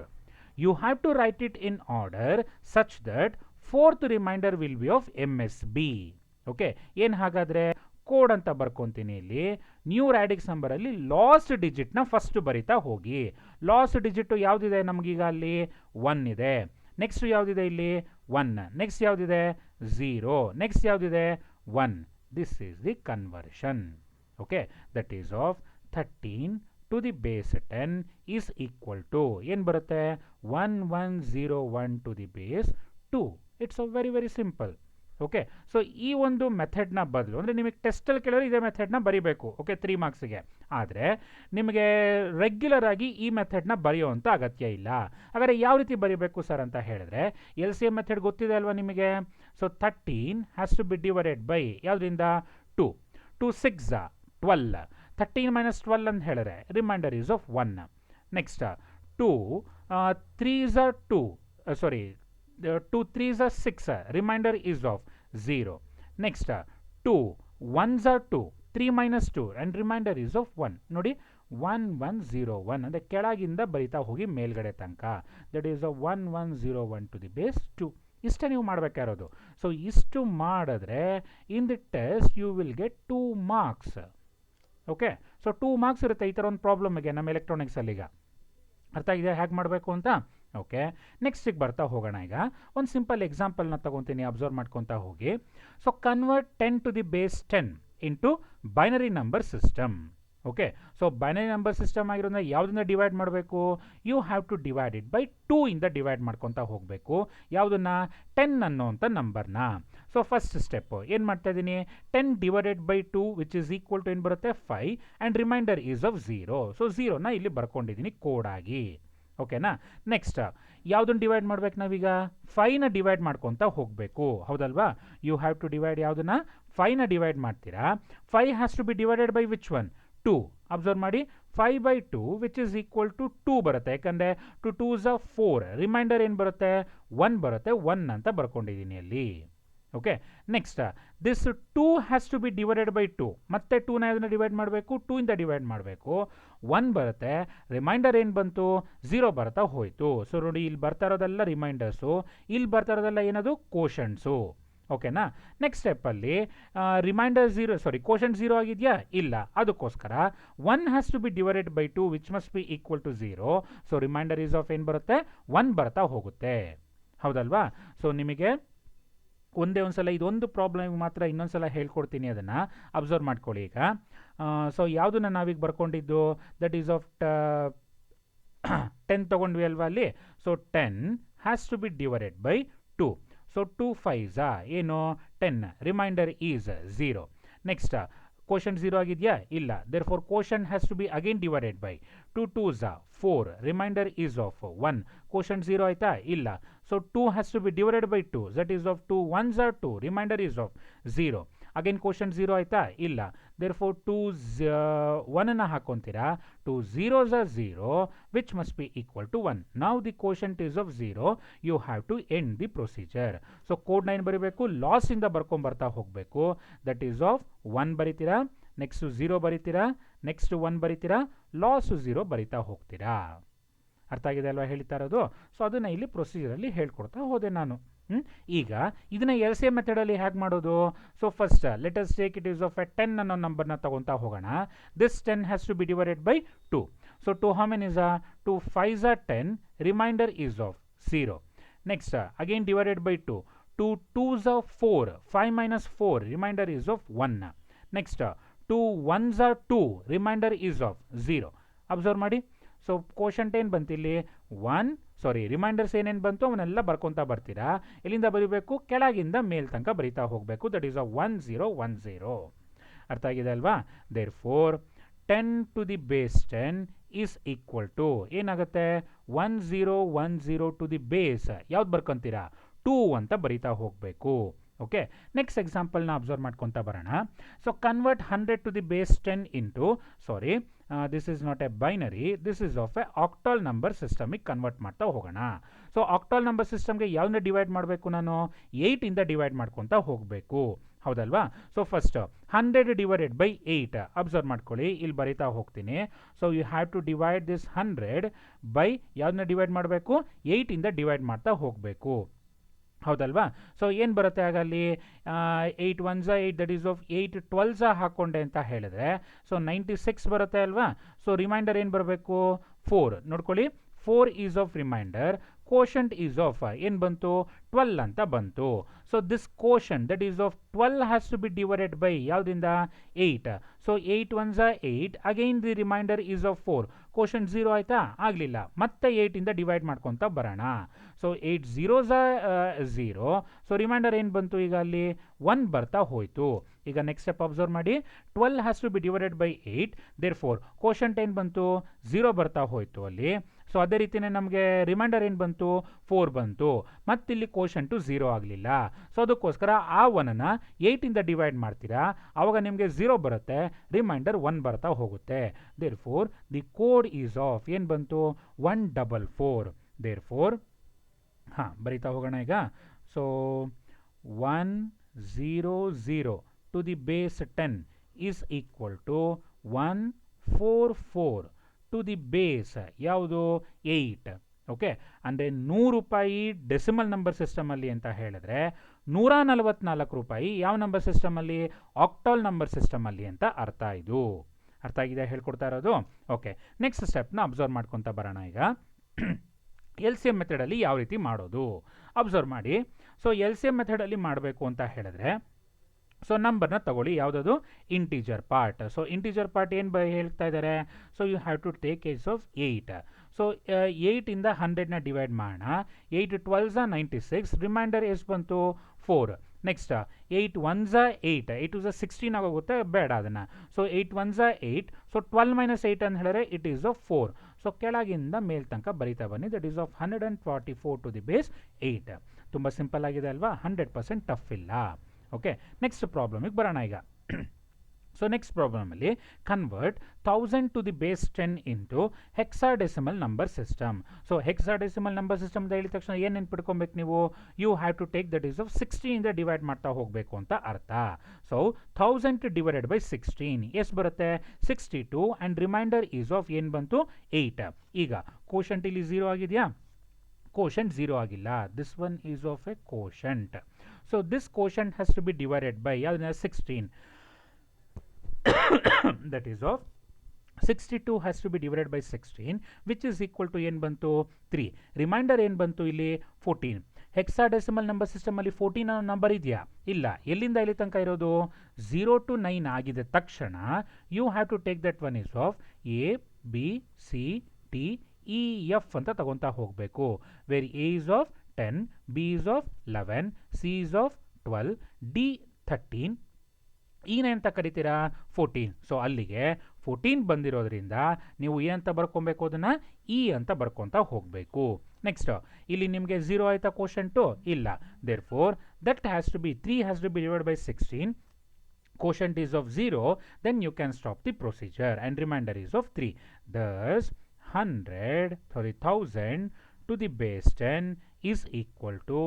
You have to write it in order such that fourth reminder will be of MSB. Okay, ಏನು ಹಾಗಾದರೆ code ಅಂತ ಬರ್ಕೊತೀನಿ. ಇಲ್ಲಿ new ರ್ಯಾಡಿಕ್ಸ್ ನಂಬರಲ್ಲಿ last ಡಿಜಿಟ್ನ first ಬರಿತಾ ಹೋಗಿ. Last digit ಯಾವುದಿದೆ ನಮಗೀಗ ಅಲ್ಲಿ 1 ಇದೆ. ನೆಕ್ಸ್ಟ್ ಯಾವುದಿದೆ ಇಲ್ಲಿ 1. ನೆಕ್ಸ್ಟ್ ಯಾವುದಿದೆ 0. ನೆಕ್ಸ್ಟ್ ಯಾವುದಿದೆ 1. This is the conversion. Okay, that is of 13 to the base 10 is equal to ಏನು ಬರುತ್ತೆ, 1101 to the base 2. It's a very simple. Okay, so ಈ ಒಂದು ಮೆಥಡ್ನ ಬದಲು ಅಂದರೆ ನಿಮಗೆ ಟೆಸ್ಟಲ್ಲಿ ಕೇಳಿದ್ರೆ ಇದೇ ಮೆಥಡ್ನ ಬರಿಬೇಕು. ಓಕೆ, 3 ಮಾರ್ಕ್ಸಿಗೆ. ಆದರೆ ನಿಮಗೆ ರೆಗ್ಯುಲರ್ ಆಗಿ ಈ ಮೆಥಡ್ನ ಬರೆಯುವಂಥ ಅಗತ್ಯ ಇಲ್ಲ. ಹಾಗಾದರೆ ಯಾವ ರೀತಿ ಬರೀಬೇಕು ಸರ್ ಅಂತ ಹೇಳಿದ್ರೆ, ಎಲ್ ಸಿ ಎಮ್ ಮೆಥಡ್ ಗೊತ್ತಿದೆ ಅಲ್ವಾ ನಿಮಗೆ. So 13 has to be divided by ಯಾವುದರಿಂದ 2. 2 6 12. 13 minus 12 ಅಂತ ಹೇಳಿದ್ರೆ remainder is of 1. Next 2 3s are 2, sorry 2 3s are 6, remainder is of 0. Next 2 1s are 2, 3 minus 2 and remainder is of 1. ನೋಡಿ 1101 ಅಂದರೆ ಕೆಳಗಿಂದ ಬರಿತಾ ಹೋಗಿ ಮೇಲ್ಗಡೆ ತನಕ. That is a 1101 to the base 2. ಇಷ್ಟೇ ನೀವು ಮಾಡಬೇಕಾಗಿರೋದು. ಸೊ ಇಷ್ಟು ಮಾಡಿದ್ರೆ in the test you will get 2 marks. Okay, so 2 marks ಇರುತ್ತೆ ಈ ಥರ ಒಂದು ಪ್ರಾಬ್ಲಮ್ಗೆ ನಮ್ಮ ಎಲೆಕ್ಟ್ರಾನಿಕ್ಸಲ್ಲಿ. ಈಗ ಅರ್ಥ ಆಗಿದೆ ಹೇಗೆ ಮಾಡಬೇಕು ಅಂತ. ಓಕೆ, ನೆಕ್ಸ್ಟಿಗೆ ಬರ್ತಾ ಹೋಗೋಣ. ಈಗ ಒಂದು ಸಿಂಪಲ್ ಎಕ್ಸಾಂಪಲ್ನ ತೊಗೊತೀನಿ, ಅಬ್ಸರ್ವ್ ಮಾಡ್ಕೊತಾ ಹೋಗಿ. So convert 10 to the base 10 into binary number system. Okay, so binary number system ಆಗಿರೋದ್ರಿಂದ ಯಾವುದನ್ನ ಡಿವೈಡ್ ಮಾಡಬೇಕು, you have to divide it by 2 ಇಂದ ಡಿವೈಡ್ ಮಾಡ್ಕೊತಾ ಹೋಗಬೇಕು. ಯಾವುದನ್ನ 10 ಅನ್ನೋಂಥ ನಂಬರ್ನ. ಸೊ ಫಸ್ಟ್ ಸ್ಟೆಪ್ಪು ಏನು ಮಾಡ್ತಾ ಇದ್ದೀನಿ, 10 divided by 2 which is equal to ಏನು ಬರುತ್ತೆ 5 and remainder is of 0. So 0ನ ಇಲ್ಲಿ ಬರ್ಕೊಂಡಿದ್ದೀನಿ ಕೋಡಾಗಿ. ಓಕೆನಾ. ನೆಕ್ಸ್ಟ್ ಯಾವುದನ್ನು ಡಿವೈಡ್ ಮಾಡ್ಬೇಕು ನಾವೀಗ, 5ನ ಡಿವೈಡ್ ಮಾಡ್ಕೊತಾ ಹೋಗಬೇಕು. ಹೌದಲ್ವಾ, ಯು ಹ್ಯಾವ್ ಟು ಡಿವೈಡ್ ಯಾವುದನ್ನ 5ನ ಡಿವೈಡ್ ಮಾಡ್ತೀರಾ. 5 has to be divided by which one 2. Observe ಮಾಡಿ, 5 by 2 which is equal to 2 ಬರುತ್ತೆ. ಯಾಕಂದರೆ 2 2s are 4, ರಿಮೈಂಡರ್ ಏನು ಬರುತ್ತೆ 1 ಬರುತ್ತೆ. 1 ಅಂತ ಬರ್ಕೊಂಡಿದ್ದೀನಿ ಅಲ್ಲಿ. Okay, next this 2 has to be divided by 2. ಮತ್ತೆ 2ನ ಅದನ್ನು ಡಿವೈಡ್ ಮಾಡಬೇಕು, 2 ಇಂದ ಡಿವೈಡ್ ಮಾಡಬೇಕು. 1 ಬರುತ್ತೆ, ರಿಮೈಂಡರ್ ಏನು ಬಂತು 0 ಬರ್ತಾ ಹೋಯಿತು. ಸೊ ನೋಡಿ, ಇಲ್ಲಿ ಬರ್ತಾ ಇರೋದೆಲ್ಲ ರಿಮೈಂಡರ್ಸು, ಇಲ್ಲಿ ಬರ್ತಾ ಇರೋದೆಲ್ಲ ಏನದು ಕೋಶನ್ಸು. ಓಕೆನಾ. ನೆಕ್ಸ್ಟ್ ಸ್ಟೆಪ್ಪಲ್ಲಿ ರಿಮೈಂಡರ್ 0 ಸಾರಿ ಕೋಶಂಟ್ 0 ಆಗಿದೆಯಾ, ಇಲ್ಲ. ಅದಕ್ಕೋಸ್ಕರ 1 has to be divided by 2 which must be equal to 0. So remainder is of ಏನು ಬರುತ್ತೆ 1 ಬರ್ತಾ ಹೋಗುತ್ತೆ. ಹೌದಲ್ವಾ. ಸೊ ನಿಮಗೆ ಒಂದೇ ಒಂದು ಸಲ ಇದೊಂದು ಪ್ರಾಬ್ಲಮ್ ಮಾತ್ರ ಇನ್ನೊಂದು ಸಲ ಹೇಳ್ಕೊಡ್ತೀನಿ, ಅದನ್ನು ಅಬ್ಸರ್ವ್ ಮಾಡ್ಕೊಳ್ಳಿ. ಈಗ ಸೊ ಯಾವುದನ್ನ ನಾವೀಗ ಬರ್ಕೊಂಡಿದ್ದು, ದಟ್ ಈಸ್ ಆಫ್ 10 ತೊಗೊಂಡ್ವಿ ಅಲ್ವಾ ಅಲ್ಲಿ. So 10 has to be divided by 2. So 2 5s ಏನು 10, ರಿಮೈಂಡರ್ ಈಸ್ 0. ನೆಕ್ಸ್ಟ್ ಕೋಶಂಟ್ 0 ಆಗಿದೆಯಾ, ಇಲ್ಲ. Therefore quotient has to be again divided by 2 2s are 4, remainder is of 1. Quotient 0 ಆಯಿತಾ, ಇಲ್ಲ. So 2 has to be divided by 2, that is of 2 1s are 2, remainder is of 0. Again quotient 0 ಆಯಿತಾ, ಇಲ್ಲ. Therefore 2 1ನ ಹಾಕೊತೀರಾ. 2 zeros are 0 which must be equal to 1. Now the quotient is of 0, you have to end the procedure. So ಕೋಡ್ನ ಏನು ಬರೀಬೇಕು, ಲಾಸಿಂದ ಬರ್ಕೊಂಬರ್ತಾ ಹೋಗಬೇಕು. ದಟ್ ಈಸ್ ಆಫ್ 1 ಬರಿತೀರಾ, ನೆಕ್ಸ್ಟು 0 ಬರಿತೀರಾ, ನೆಕ್ಸ್ಟ್ 1 ಬರಿತೀರಾ, ಲಾಸು 0 ಬರಿತಾ ಹೋಗ್ತೀರಾ. ಅರ್ಥ ಆಗಿದೆ ಅಲ್ವಾ ಹೇಳ್ತಾ ಇರೋದು. ಸೊ ಅದನ್ನು ಇಲ್ಲಿ ಪ್ರೊಸೀಜರಲ್ಲಿ ಹೇಳ್ಕೊಡ್ತಾ ಹೋದೆ ನಾನು. ಈಗ ಇದನ್ನ ಎಲ್ ಸಿ ಎಮ್ ಮೆಥಡಲ್ಲಿ ಹೇಗೆ ಮಾಡೋದು. So first let us take it is of a 10 ಅನ್ನೋ ನಂಬರ್ನ ತಗೊತಾ ಹೋಗೋಣ. This 10 has to be divided by 2. So 2 how many is 2 5s are 10, remainder is of 0. Next again divided by 2. 2 2s are 4, 5 minus 4, remainder is of 1. Next 2 1s are 2, remainder is of 0. Observe ಮಾಡಿ. So quotient ಏನು ಬಂತು ಇಲ್ಲಿ 1, ಸಾರಿ reminders ಏನೇನು ಬಂತು ಅವನ್ನೆಲ್ಲ ಬರ್ಕೊತಾ ಬರ್ತೀರಾ. ಎಲ್ಲಿಂದ ಬರೀಬೇಕು, ಕೆಳಗಿಂದ ಮೇಲ್ ತನಕ ಬರಿತಾ ಹೋಗಬೇಕು. That is 1010. ಅರ್ಥ ಆಗಿದೆ ಅಲ್ವಾ. Therefore 10 to the base 10 is equal to ಏನಾಗುತ್ತೆ 1010 ಟು ದಿ ಬೇಸ್ ಯಾವ್ದು ಬರ್ಕೊತೀರಾ 2 ಅಂತ ಬರಿತಾ ಹೋಗಬೇಕು. ಓಕೆ, ನೆಕ್ಸ್ಟ್ ಎಕ್ಸಾಂಪಲ್ನ ಅಬ್ಸರ್ವ್ ಮಾಡ್ಕೊತಾ ಬರೋಣ. So convert 100 to the base 10 into, sorry this is not a binary, this is of a octal number ಸಿಸ್ಟಮಿಗೆ convert ಮಾಡ್ತಾ ಹೋಗೋಣ. ಸೊ ಆಕ್ಟಲ್ ನಂಬರ್ ಸಿಸ್ಟಮ್ಗೆ ಯಾವ್ದನ್ನ ಡಿವೈಡ್ ಮಾಡಬೇಕು, ನಾನು 8 ಇಂದ ಡಿವೈಡ್ ಮಾಡ್ಕೊತಾ ಹೋಗಬೇಕು, ಹೌದಲ್ವಾ? So first 100 divided by 8 observe ಮಾಡ್ಕೊಳ್ಳಿ, ಇಲ್ಲಿ ಬರೀತಾ ಹೋಗ್ತೀನಿ. So you have to divide this 100 by ಯಾವ್ದನ್ನ ಡಿವೈಡ್ ಮಾಡಬೇಕು, 8 ಇಂದ ಡಿವೈಡ್ ಮಾಡ್ತಾ ಹೋಗಬೇಕು, ಹೌದಲ್ವಾ? ಸೊ ಏನು ಬರುತ್ತೆ ಆಗ ಅಲ್ಲಿ, 8 1 8, ದಟ್ ಈಸ್ ಆಫ್ 8 12 ಹಾಕ್ಕೊಂಡೆ ಅಂತ ಹೇಳಿದ್ರೆ ಸೊ 96 ಬರುತ್ತೆ ಅಲ್ವಾ? ಸೊ ರಿಮೈಂಡರ್ ಏನು ಬರಬೇಕು, 4 ನೋಡ್ಕೊಳ್ಳಿ, 4 is of remainder, quotient is of ಏನು ಬಂತು, 12 ಅಂತ ಬಂತು. So this quotient that is of 12 has to be divided by ಯಾವುದಿಂದ, 8. So 8 1 8, again the remainder is of 4, quotient 0 ಆಯ್ತಾ, ಆಗಲಿಲ್ಲ, ಮತ್ತೆ 8 ಇಂದ ಡಿವೈಡ್ ಮಾಡ್ಕೊತಾ ಬರೋಣ. ಸೊ 8 0s 0, ಸೊ ರಿಮೈಂಡರ್ ಏನು ಬಂತು ಈಗ ಅಲ್ಲಿ, 1 ಬರ್ತಾ ಹೋಯಿತು. ಈಗ ನೆಕ್ಸ್ಟ್ ಸ್ಟೆಪ್ ಅಬ್ಸರ್ವ್ ಮಾಡಿ, 12 has to be divided by 8, therefore quotient ಏನು ಬಂತು, 0 ಬರ್ತಾ ಹೋಯಿತು ಅಲ್ಲಿ. ಸೊ ಅದೇ ರೀತಿಯೇ ನಮಗೆ ರಿಮೈಂಡರ್ ಏನು ಬಂತು, 4 ಬಂತು, ಮತ್ತಿಲ್ಲಿ ಕೋಶಂಟು 0 ಆಗಲಿಲ್ಲ. ಸೊ ಅದಕ್ಕೋಸ್ಕರ ಆ 1ನ್ನು 8 ಇಂದ ಡಿವೈಡ್ ಮಾಡ್ತೀರಾ, ಆವಾಗ ನಿಮಗೆ 0 ಬರುತ್ತೆ, ರಿಮೈಂಡರ್ 1 ಬರ್ತಾ ಹೋಗುತ್ತೆ. Therefore the code is of ಏನು ಬಂತು, 144. ದೇರ್ ಫೋರ್ ಬರೀತಾ ಹೋಗೋಣ ಈಗ. So 100 to the base 10 is equal to 144 to the base ಯಾವುದು, 8. ಓಕೆ, ಅಂದರೆ 100 ರೂಪಾಯಿ ಡೆಸಿಮಲ್ ನಂಬರ್ ಸಿಸ್ಟಮಲ್ಲಿ ಅಂತ ಹೇಳಿದ್ರೆ 144 ರೂಪಾಯಿ ಯಾವ ನಂಬರ್ ಸಿಸ್ಟಮಲ್ಲಿ, ಆಕ್ಟಲ್ ನಂಬರ್ ಸಿಸ್ಟಮಲ್ಲಿ ಅಂತ ಅರ್ಥ. ಇದು ಅರ್ಥ ಆಗಿದೆ ಹೇಳ್ಕೊಡ್ತಾ ಇರೋದು. ಓಕೆ, ನೆಕ್ಸ್ಟ್ ಸ್ಟೆಪ್ನ ಅಬ್ಸರ್ವ್ ಮಾಡ್ಕೊತಾ ಬರೋಣ ಈಗ. ಎಲ್ ಸಿ ಎಮ್ ಮೆಥಡಲ್ಲಿ ಯಾವ ರೀತಿ ಮಾಡೋದು ಅಬ್ಸರ್ವ್ ಮಾಡಿ. ಸೊ ಎಲ್ ಸಿ ಎಮ್ ಮೆಥಡಲ್ಲಿ ಮಾಡಬೇಕು ಅಂತ ಹೇಳಿದ್ರೆ ಸೊ ನಂಬರ್ನ ತಗೊಳ್ಳಿ, ಯಾವುದದು, integer part. So integer part ಏನು ಹೇಳ್ತಾ ಇದ್ದಾರೆ, so you have to take case of 8. So 8 ಇಂದ 100ನ ಡಿವೈಡ್ ಮಾಡೋಣ, 8 12 96, ರಿಮೈಂಡರ್ ಎಷ್ಟು ಬಂತು, 4. ನೆಕ್ಸ್ಟ್ 8 1 8, 8 2 16 ಆಗೋಗುತ್ತೆ, ಬೇಡ ಅದನ್ನು. ಸೊ 8 1 8, ಸೊ 12 - 8 ಅಂತ ಹೇಳಿದ್ರೆ ಇಟ್ ಈಸ್ ಆಫ್ 4. ಸೊ ಕೆಳಗಿಂದ ಮೇಲ್ ತನಕ ಬರೀತಾ ಬನ್ನಿ, that is of 144 to the base 8. ತುಂಬ ಸಿಂಪಲ್ ಆಗಿದೆ ಅಲ್ವಾ, 100% ಟಫ್ ಇಲ್ಲ. ಓಕೆ, ನೆಕ್ಸ್ಟ್ ಪ್ರಾಬ್ಲಮಿಗೆ ಬರೋಣ ಈಗ. ಸೊ ನೆಕ್ಸ್ಟ್ ಪ್ರಾಬ್ಲಮಲ್ಲಿ convert 1000 to the base 10 into hexadecimal number system. So hexadecimal number system ಅಂತ ಹೇಳಿದ ತಕ್ಷಣ ಏನು ನೆನ್ಪಿಟ್ಕೊಬೇಕು ನೀವು, you have to take that is of 16 ಇಂದ ಡಿವೈಡ್ ಮಾಡ್ತಾ ಹೋಗಬೇಕು ಅಂತ ಅರ್ಥ. ಸೊ 1000 ಡಿವೈಡೆಡ್ ಬೈ 16 ಎಷ್ಟು ಬರುತ್ತೆ, 62, ಆ್ಯಂಡ್ ರಿಮೈಂಡರ್ ಈಸ್ ಆಫ್ ಏನು ಬಂತು, 8. ಈಗ ಕೋಶಂಟ್ ಇಲ್ಲಿ 0 ಆಗಿದೆಯಾ, ಕೋಶಂಟ್ 0 ಆಗಿಲ್ಲ, this one is of a quotient. So this quotient has to be divided by ಯಾವ್ದನ್ನ, 16. that is of 62 has to be divided by 16, which is equal to ಏನು ಬಂತು, 3. Reminder ಏನು ಬಂತು ಇಲ್ಲಿ, 14. ಹೆಕ್ಸಾಡೆಸಿಮಲ್ ನಂಬರ್ ಸಿಸ್ಟಮಲ್ಲಿ 14 ಅನ್ನೋ ನಂಬರ್ ಇದೆಯಾ, ಇಲ್ಲ. ಎಲ್ಲಿಂದ ಇಲ್ಲಿ ತನಕ ಇರೋದು, 0 to 9 ಆಗಿದೆ ತಕ್ಷಣ you have to take that one is of A B C T E F ಅಂತ ತಗೊತಾ ಹೋಗಬೇಕು. Where A is of 10, B is of 11, C is of 12, D 13, ಏನಂತ ಕರಿತೀರಾ, 14. ಸೊ ಅಲ್ಲಿಗೆ 14 ಬಂದಿರೋದ್ರಿಂದ ನೀವು ಏನಂತ ಬರ್ಕೊಬೇಕು, ಅದನ್ನು ಇ ಅಂತ ಬರ್ಕೊತಾ ಹೋಗಬೇಕು. ನೆಕ್ಸ್ಟ್ ಇಲ್ಲಿ ನಿಮಗೆ 0 ಆಯ್ತಾ ಕೋಶಂಟು, ಇಲ್ಲ. Therefore that has to be 3 has to be divide by 16, quotient is of 0, then you can stop the procedure and remainder is of 3. Thus 1000 to the base 10 is equal to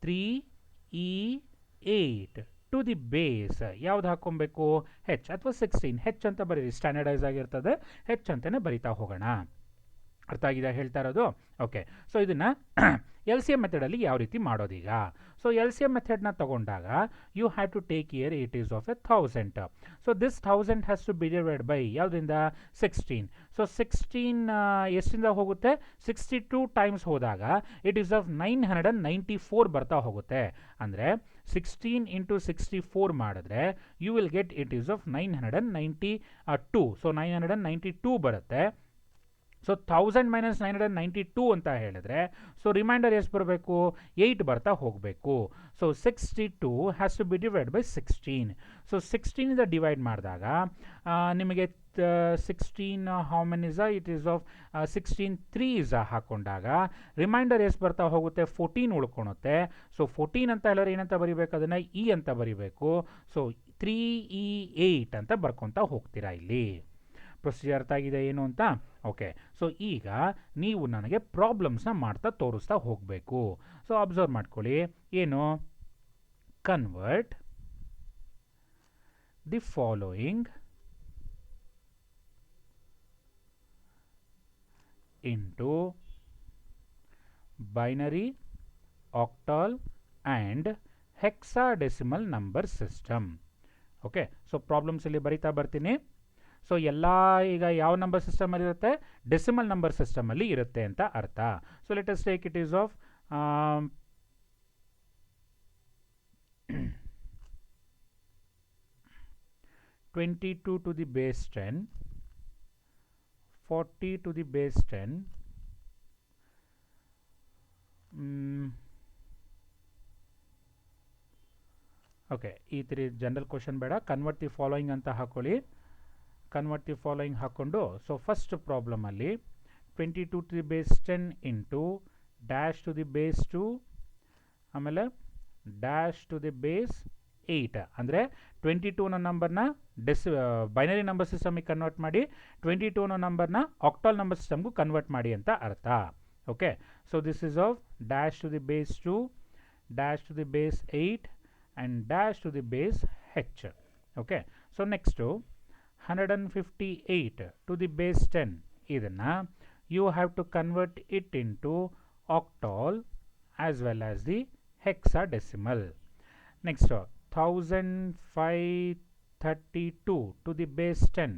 3e8 to the base ಯಾವ್ದು ಹಾಕೊಬೇಕು, ಹೆಚ್ ಅಥವಾ 16. ಹೆಚ್ ಅಂತ ಬರೀರಿ, standardise ಆಗಿರ್ತದೆ, ಹೆಚ್ ಅಂತಲೇ ಬರಿತಾ ಹೋಗೋಣ. ಅರ್ಥ ಆಗಿದೆ ಹೇಳ್ತಾ ಇರೋದು. ಓಕೆ, ಸೊ ಇದನ್ನು ಎಲ್ ಸಿ ಎಮ್ ಮೆಥಡಲ್ಲಿ ಯಾವ ರೀತಿ ಮಾಡೋದೀಗ. ಸೊ ಎಲ್ ಸಿ ಎಮ್ ಮೆಥಡ್ನ ತಗೊಂಡಾಗ you have to take here it is of a 1000. So this 1000 has to be divided by ಯಾವುದರಿಂದ, 16. ಸೊ 16 ಎಷ್ಟಿಂದ ಹೋಗುತ್ತೆ, 62 ಟೈಮ್ಸ್ ಹೋದಾಗ ಇಟ್ ಈಸ್ ಆಫ್ 994 ಬರ್ತಾ ಹೋಗುತ್ತೆ. ಅಂದರೆ 16 ಇಂಟು 64 ಮಾಡಿದ್ರೆ you will get it is of 992. So 992 ಬರುತ್ತೆ. ಸೊ 1000 ಮೈನಸ್ 992 ಅಂತ ಹೇಳಿದ್ರೆ ಸೊ ರಿಮೈಂಡರ್ ಎಷ್ಟು ಬರಬೇಕು, 8 ಬರ್ತಾ ಹೋಗಬೇಕು. So 62 has to be divide by 16. So 16 divide ಮಾಡಿದಾಗ ನಿಮಗೆ 16 how many is it is of 16 3 ಹಾಕೊಂಡಾಗ ರಿಮೈಂಡರ್ ಎಷ್ಟು ಬರ್ತಾ ಹೋಗುತ್ತೆ, 14 ಉಳ್ಕೊಳುತ್ತೆ. ಸೊ 14 ಅಂತ ಹೇಳಿದ್ರೆ ಏನಂತ ಬರೀಬೇಕು, ಅದನ್ನು ಇ ಅಂತ ಬರೀಬೇಕು. ಸೊ 3E8 ಅಂತ ಬರ್ಕೊತಾ ಹೋಗ್ತೀರಾ. ಇಲ್ಲಿ ಪ್ರೊಸೀಜರ್ ಅರ್ಥ ಆಗಿದೆ ಏನು ಅಂತ? ಓಕೆ. ಸೊ ಈಗ ನೀವು ನನಗೆ ಪ್ರಾಬ್ಲಮ್ಸ್ನ ಮಾಡ್ತಾ ತೋರಿಸ್ತಾ ಹೋಗಬೇಕು. ಸೊ ಅಬ್ಸರ್ವ್ ಮಾಡ್ಕೊಳ್ಳಿ, ಏನು, convert the following into binary, octal and hexadecimal number system. Okay. So problems ಇಲ್ಲಿ ಬರಿತಾ ಬರ್ತೀನಿ. ಸೊ ಎಲ್ಲ ಈಗ ಯಾವ ನಂಬರ್ ಸಿಸ್ಟಮಲ್ಲಿ ಇರುತ್ತೆ, ಡೆಸಿಮಲ್ ನಂಬರ್ ಸಿಸ್ಟಮಲ್ಲಿ ಇರುತ್ತೆ ಅಂತ ಅರ್ಥ. So let us take it is of 22 to the base 10, 40 to the base 10, okay. ಈ ಥರ ಜನರಲ್ ಕ್ವಶನ್ ಬೇಡ, ಕನ್ವರ್ಟ್ ದಿ ಫಾಲೋಯಿಂಗ್ ಅಂತ ಹಾಕೊಳ್ಳಿ. ಕನ್ವರ್ಟ್ ದಿ ಫಾಲೋಯಿಂಗ್ ಹಾಕ್ಕೊಂಡು, ಸೊ ಫಸ್ಟ್ ಪ್ರಾಬ್ಲಮಲ್ಲಿ 22 to the base 10 into dash to the base 2 ಆಮೇಲೆ dash to the base 8 ಅಂದರೆ 22 ಅನ್ನೋ ನಂಬರ್ನ ಬೈನರಿ ನಂಬರ್ ಸಿಸ್ಟಮಿಗೆ ಕನ್ವರ್ಟ್ ಮಾಡಿ 22 ಅನ್ನೋ ನಂಬರ್ನ ಆಕ್ಟಲ್ ನಂಬರ್ ಸಿಸ್ಟಮ್ಗೂ ಕನ್ವರ್ಟ್ ಮಾಡಿ ಅಂತ ಅರ್ಥ. Okay. So this is of dash to the base 2, dash to the base 8 and dash to the base h. Okay. So next to 158 to the base 10 idanna you have to convert it into octal as well as the hexadecimal. Next 1532 to the base 10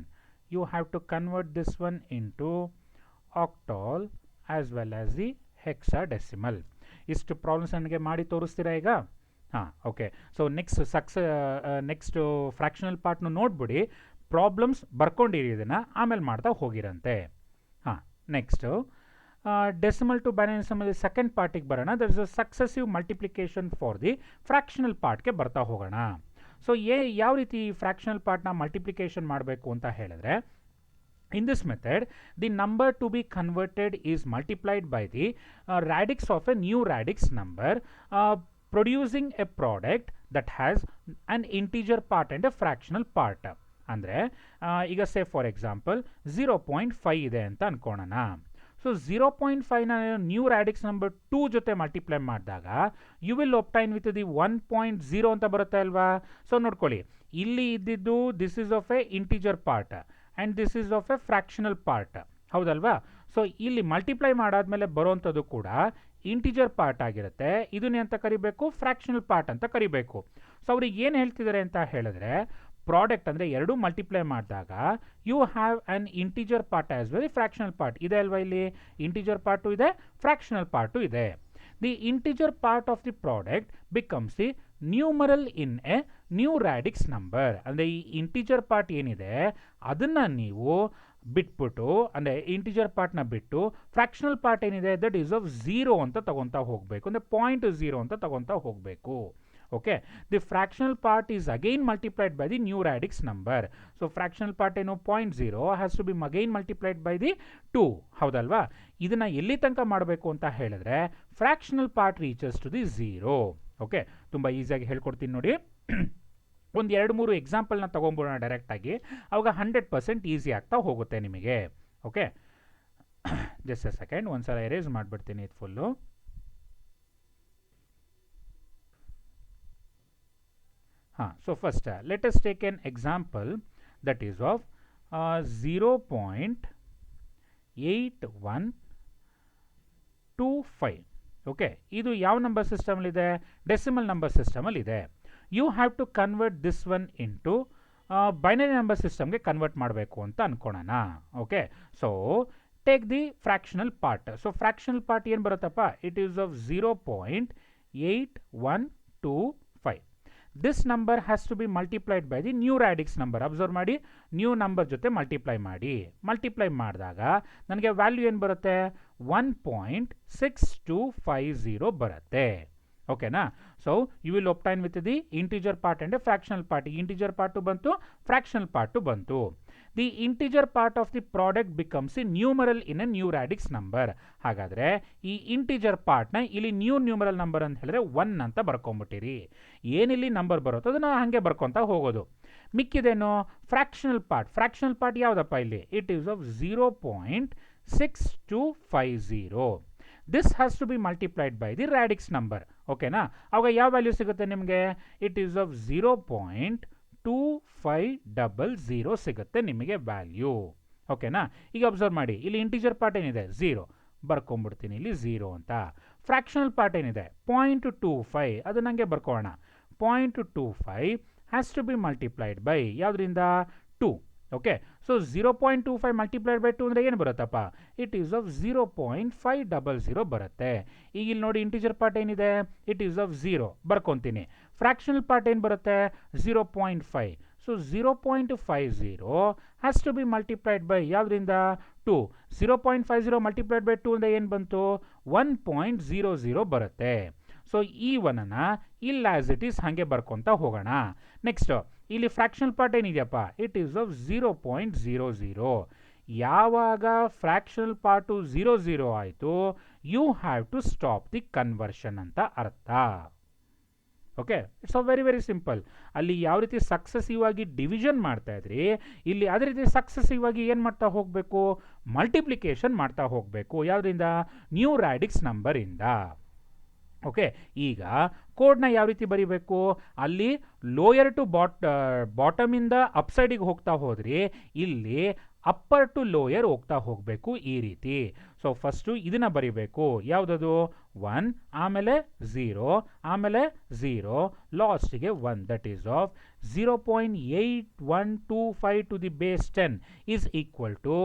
you have to convert this one into octal as well as the hexadecimal. ಇಷ್ಟು problems ನನಗೆ ಮಾಡಿ ತೋರಿಸ್ತೀರಾ ಈಗ? ಹಾಂ, okay. So next fractional ಪಾರ್ಟ್ನು ನೋಡ್ಬಿಡಿ, problems ಬರ್ಕೊಂಡಿರಿ, ಇದನ್ನು ಆಮೇಲೆ ಮಾಡ್ತಾ ಹೋಗಿರಂತೆ. ಹಾಂ, ನೆಕ್ಸ್ಟು ಡೆಸಿಮಲ್ ಟು ಬೈನರಿ ಸಮ್ಮಲ್ಲಿ ಸೆಕೆಂಡ್ ಪಾರ್ಟಿಗೆ ಬರೋಣ. There is a successive multiplication for the fractional ಪಾರ್ಟ್ಗೆ ಬರ್ತಾ ಹೋಗೋಣ. ಸೊ ಯಾವ ರೀತಿ ಫ್ರ್ಯಾಕ್ಷನಲ್ ಪಾರ್ಟ್ನ ಮಲ್ಟಿಪ್ಲಿಕೇಶನ್ ಮಾಡಬೇಕು ಅಂತ ಹೇಳಿದ್ರೆ, in this method the number to be converted is multiplied by the radix of a new radix number, producing a product that has an integer part and a fractional part. ಅಂದರೆ ಈಗ say for example 0.5 ಇದೆ ಅಂತ ಅನ್ಕೊಳ್ಳೋಣ. So 0.5ನ new radix number 2 ಜೊತೆ multiply ಮಾಡಿದಾಗ you will obtain with the 1.0 ಅಂತ ಬರುತ್ತೆ ಅಲ್ವಾ. ಸೊ ನೋಡ್ಕೊಳ್ಳಿ, ಇಲ್ಲಿ ಇದ್ದಿದ್ದು this is of a integer part and this is of a fractional part, ಹೌದಲ್ವಾ. ಸೊ ಇಲ್ಲಿ ಮಲ್ಟಿಪ್ಲೈ ಮಾಡಾದ್ಮೇಲೆ ಬರೋವಂಥದ್ದು ಕೂಡ ಇಂಟಿಜರ್ ಪಾರ್ಟ್ ಆಗಿರುತ್ತೆ. ಇದನ್ನೇ ಅಂತ ಕರಿಬೇಕು, ಫ್ರ್ಯಾಕ್ಷನಲ್ ಪಾರ್ಟ್ ಅಂತ ಕರಿಬೇಕು. ಸೊ ಅವ್ರಿಗೆ ಏನು ಹೇಳ್ತಿದ್ದಾರೆ ಅಂತ ಹೇಳಿದ್ರೆ, ಪ್ರಾಡಕ್ಟ್ ಅಂದರೆ ಎರಡೂ ಮಲ್ಟಿಪ್ಲೈ ಮಾಡಿದಾಗ you have an integer part as well fractional part ಇದೆ ಅಲ್ವಾ. ಇಲ್ಲಿ ಇಂಟಿಜರ್ ಪಾರ್ಟು ಇದೆ, ಫ್ರ್ಯಾಕ್ಷನಲ್ ಪಾರ್ಟು ಇದೆ. The integer part of the product becomes the numeral in a new radix number. ಅಂದರೆ ಈ ಇಂಟಿಜರ್ ಪಾರ್ಟ್ ಏನಿದೆ ಅದನ್ನು ನೀವು ಬಿಟ್ಬಿಟ್ಟು, ಅಂದರೆ ಇಂಟಿಜರ್ ಪಾರ್ಟ್ನ ಬಿಟ್ಟು ಫ್ರ್ಯಾಕ್ಷನಲ್ ಪಾರ್ಟ್ ಏನಿದೆ ದಟ್ ಈಸ್ ಆಫ್ 0 ಅಂತ ತಗೊತಾ ಹೋಗಬೇಕು, ಅಂದರೆ 0.0 ಅಂತ ತಗೊತಾ ಹೋಗಬೇಕು. Okay. The fractional part is again multiplied by the new radix number. So fractional part ಏನು 0.0 has to be again multiplied by the 2, ಹೌದಲ್ವಾ. ಇದನ್ನು ಎಲ್ಲಿ ತನಕ ಮಾಡಬೇಕು ಅಂತ ಹೇಳಿದ್ರೆ fractional part reaches to the 0. Okay. ತುಂಬ ಈಸಿಯಾಗಿ ಹೇಳ್ಕೊಡ್ತೀನಿ ನೋಡಿ. ಒಂದು 2-3 ಎಕ್ಸಾಂಪಲ್ನ ತೊಗೊಂಬೋಣ ಡೈರೆಕ್ಟಾಗಿ, ಅವಾಗ 100% ಈಸಿ ಆಗ್ತಾ ಹೋಗುತ್ತೆ ನಿಮಗೆ. ಓಕೆ. ಜಸ್ಟ್ ಎ ಸೆಕೆಂಡ್, ಒಂದ್ಸಲ ಎರೇಸ್ ಮಾಡಿಬಿಡ್ತೀನಿ ಇದು ಫುಲ್ಲು. ಹಾಂ, so first let us take an example that is of 0.8125. Okay. ಇದು ಯಾವ ನಂಬರ್ ಸಿಸ್ಟಮಲ್ಲಿದೆ? ಡೆಸಿಮಲ್ ನಂಬರ್ ಸಿಸ್ಟಮಲ್ಲಿದೆ. You have to convert this one into binary number ಸಿಸ್ಟಮ್ಗೆ ಕನ್ವರ್ಟ್ ಮಾಡಬೇಕು ಅಂತ ಅನ್ಕೊಳ್ಳೋಣ. Okay. So take the fractional part. So fractional part ಏನು ಬರುತ್ತಪ್ಪ? It is of 0.8125. This number has to be multiplied by the new radix number. Observe ಮಾಡಿ, new number ಜೊತೆ multiply ಮಾಡಿ. Multiply ಮಾಡಿದಾಗ ನನಗೆ ವ್ಯಾಲ್ಯೂ ಏನು ಬರುತ್ತೆ? 1.6250 ಬರುತ್ತೆ. ಓಕೆನಾ? So you will obtain with the integer part and a fractional part. Integer part ಬಂತು, ಫ್ರಾಕ್ಷನಲ್ ಪಾರ್ಟು ಬಂತು. The integer part of the product becomes a numeral in a new radix number. ಹಾಗಾದರೆ ಈ integer ಪಾರ್ಟ್ನ ಇಲ್ಲಿ numeral number ಅಂತ ಹೇಳಿದ್ರೆ 1 ಅಂತ ಬರ್ಕೊಂಬಿಟ್ಟಿರಿ. ಏನಿಲ್ಲಿ number ಬರುತ್ತೋ ಅದನ್ನು ಹಾಗೆ ಬರ್ಕೊತಾ ಹೋಗೋದು. ಮಿಕ್ಕಿದೇನು? Fractional part. ಫ್ರಾಕ್ಷನಲ್ ಪಾರ್ಟ್ ಯಾವುದಪ್ಪ ಇಲ್ಲಿ? It is of 0.6250. This has to be multiplied by the radix number. ಓಕೆನಾ? ಅವಾಗ ಯಾವ ವ್ಯಾಲ್ಯೂ ಸಿಗುತ್ತೆ ನಿಮಗೆ? ಇಟ್ ಈಸ್ ಆಫ್ 0.2500 ಸಿಗುತ್ತೆ ನಿಮಗೆ ವ್ಯಾಲ್ಯೂ. ಓಕೆನಾ? ಈಗ ಅಬ್ಸರ್ವ್ ಮಾಡಿ, ಇಲ್ಲಿ ಇಂಟಿಜರ್ ಪಾರ್ಟ್ ಏನಿದೆ? 0 ಬರ್ಕೊಂಡ್ಬಿಡ್ತೀನಿ ಇಲ್ಲಿ 0 ಅಂತ. ಫ್ರಾಕ್ಷನಲ್ ಪಾರ್ಟ್ ಏನಿದೆ? 0.25, ಅದು ನನಗೆ ಬರ್ಕೋಣ. 0.25 has to be multiplied by ಯಾವುದರಿಂದ? 2. ಓಕೆ, ಸೊ 0.25 ಮಲ್ಟಿಪ್ಲೈಡ್ ಬೈ 2 ಅಂದರೆ ಏನು ಬರುತ್ತಪ್ಪ? ಇಟ್ ಈಸ್ ಆಫ್ 0.500 ಬರುತ್ತೆ. ಈಗ ಇಲ್ಲಿ ನೋಡಿ, ಇಂಟಿಜರ್ ಪಾರ್ಟ್ ಏನಿದೆ? ಇಟ್ ಈಸ್ ಆಫ್ 0 ಬರ್ಕೊತೀನಿ. ಫ್ರಾಕ್ಷನಲ್ ಪಾರ್ಟ್ ಏನು ಬರುತ್ತೆ? 0.5. So 0.50 has to be multiplied by ಯಾವುದರಿಂದ? 2. 0.50 ಮಲ್ಟಿಪ್ಲೈಡ್ ಬೈ 2 ಅಂದರೆ ಏನು ಬಂತು? 1.00 ಬರುತ್ತೆ. ಸೊ ಈ ಒನ್ನನ್ನು ಇಲ್ಲಿ ಆಸ್ ಇಟ್ ಈಸ್ ಹಾಗೆ ಬರ್ಕೊತಾ ಹೋಗೋಣ. ನೆಕ್ಸ್ಟ್ ಇಲ್ಲಿ ಫ್ರಾಕ್ಷನಲ್ ಪಾರ್ಟ್ ಏನಿದೆಯಪ್ಪ? It is of 0.00. ಯಾವಾಗ ಫ್ರಾಕ್ಷನಲ್ ಪಾರ್ಟು 00 ಆಯಿತು, you have to stop the conversion ಅಂತ ಅರ್ಥ. Okay, it's a very simple. ಅಲ್ಲಿ ಯಾವ ರೀತಿ ಸಕ್ಸಸಿವ್ ಆಗಿ ಡಿವಿಷನ್ ಮಾಡ್ತಾ ಇದ್ರಿ, ಇಲ್ಲಿ ಅದೇ ರೀತಿ ಸಕ್ಸಸಿವ್ ಆಗಿ ಏನು ಮಾಡ್ತಾ ಹೋಗಬೇಕು? ಮಲ್ಟಿಪ್ಲಿಕೇಶನ್ ಮಾಡ್ತಾ ಹೋಗಬೇಕು. ಯಾವುದರಿಂದ? ನ್ಯೂ ರ್ಯಾಡಿಕ್ಸ್ ನಂಬರಿಂದ. ಓಕೆ, ಈಗ ಕೋಡ್ನ ಯಾವ ರೀತಿ ಬರೀಬೇಕು? ಅಲ್ಲಿ ಲೋಯರ್ ಟು ಬಾಟಮಿಂದ ಅಪ್ಸೈಡಿಗೆ ಹೋಗ್ತಾ ಹೋದ್ರಿ, ಇಲ್ಲಿ ಅಪ್ಪರ್ ಟು ಲೋಯರ್ ಹೋಗ್ತಾ ಹೋಗಬೇಕು ಈ ರೀತಿ. ಸೊ ಫಸ್ಟು ಇದನ್ನು ಬರೀಬೇಕು. ಯಾವುದದು? 1, ಆಮೇಲೆ 0, ಆಮೇಲೆ 0, ಲಾಸ್ಟಿಗೆ 1. That is of 0.8125 to the base 10 is equal to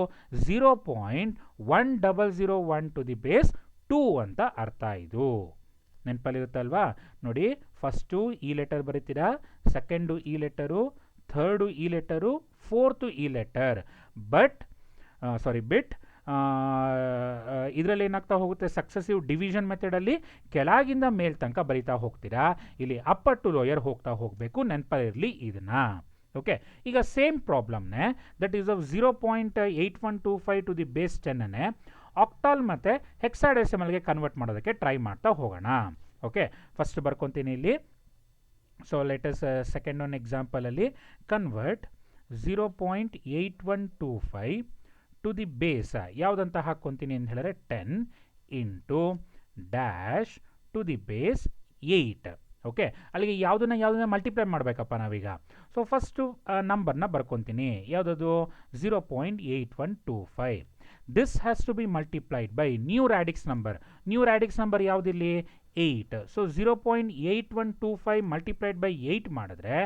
0.1001 to the base 2 ಅಂತ ಅರ್ಥ. ಇದು ನೆನಪಲ್ಲಿರುತ್ತಲ್ವಾ? ನೋಡಿ, ಫಸ್ಟು ಈ ಲೆಟರ್ ಬರೀತೀರಾ, ಸೆಕೆಂಡು ಈ ಲೆಟರು, ಥರ್ಡು ಈ ಲೆಟರು, ಫೋರ್ತು ಈ ಲೆಟರ್. ಬಿಟ್ ಇದರಲ್ಲಿ ಏನಾಗ್ತಾ ಹೋಗುತ್ತೆ? ಸಕ್ಸಸಿವ್ ಡಿವಿಷನ್ ಮೆಥಡಲ್ಲಿ ಕೆಳಗಿಂದ ಮೇಲ್ ತನಕ ಬರೀತಾ ಹೋಗ್ತೀರಾ. ಇಲ್ಲಿ ಅಪ್ಪರ್ ಟು ಲೋಯರ್ ಹೋಗ್ತಾ ಹೋಗಬೇಕು. ನೆನಪಲ್ಲಿರಲಿ ಇದನ್ನ. ಓಕೆ, ಈಗ ಸೇಮ್ ಪ್ರಾಬ್ಲಮ್ನೇ, that is of 0.8125 to the base 10 octal ಮತ್ತು ಹೆಕ್ಸಾಡೆಸಿಮಲ್ಗೆ ಕನ್ವರ್ಟ್ ಮಾಡೋದಕ್ಕೆ ಟ್ರೈ ಮಾಡ್ತಾ ಹೋಗೋಣ. ಓಕೆ, ಫಸ್ಟ್ ಬರ್ಕೊತೀನಿ ಇಲ್ಲಿ. ಸೊ ಲೆಟಸ್ ಸೆಕೆಂಡ್ ಒನ್ ಎಕ್ಸಾಂಪಲಲ್ಲಿ ಕನ್ವರ್ಟ್ 0.8125 ಟು ದಿ ಬೇಸ್ ಯಾವುದಂತ ಹಾಕ್ಕೊತೀನಿ ಅಂತ ಹೇಳಿದ್ರೆ 10 into dash to the base 8. Okay, ಅಲ್ಲಿಗೆ ಯಾವುದನ್ನ ಮಲ್ಟಿಪ್ಲೈ ಮಾಡಬೇಕಪ್ಪ ನಾವೀಗ. ಸೊ ಫಸ್ಟು ನಂಬರ್ನ ಬರ್ಕೊತೀನಿ. ಯಾವುದದು? 0.8125. This has to be multiplied by new radix number. New radix number ಯಾವುದಿಲ್ಲಿ? 8. ಸೊ 0.8125 ಮಲ್ಟಿಪ್ಲೈಡ್ ಬೈ 8 ಮಾಡಿದ್ರೆ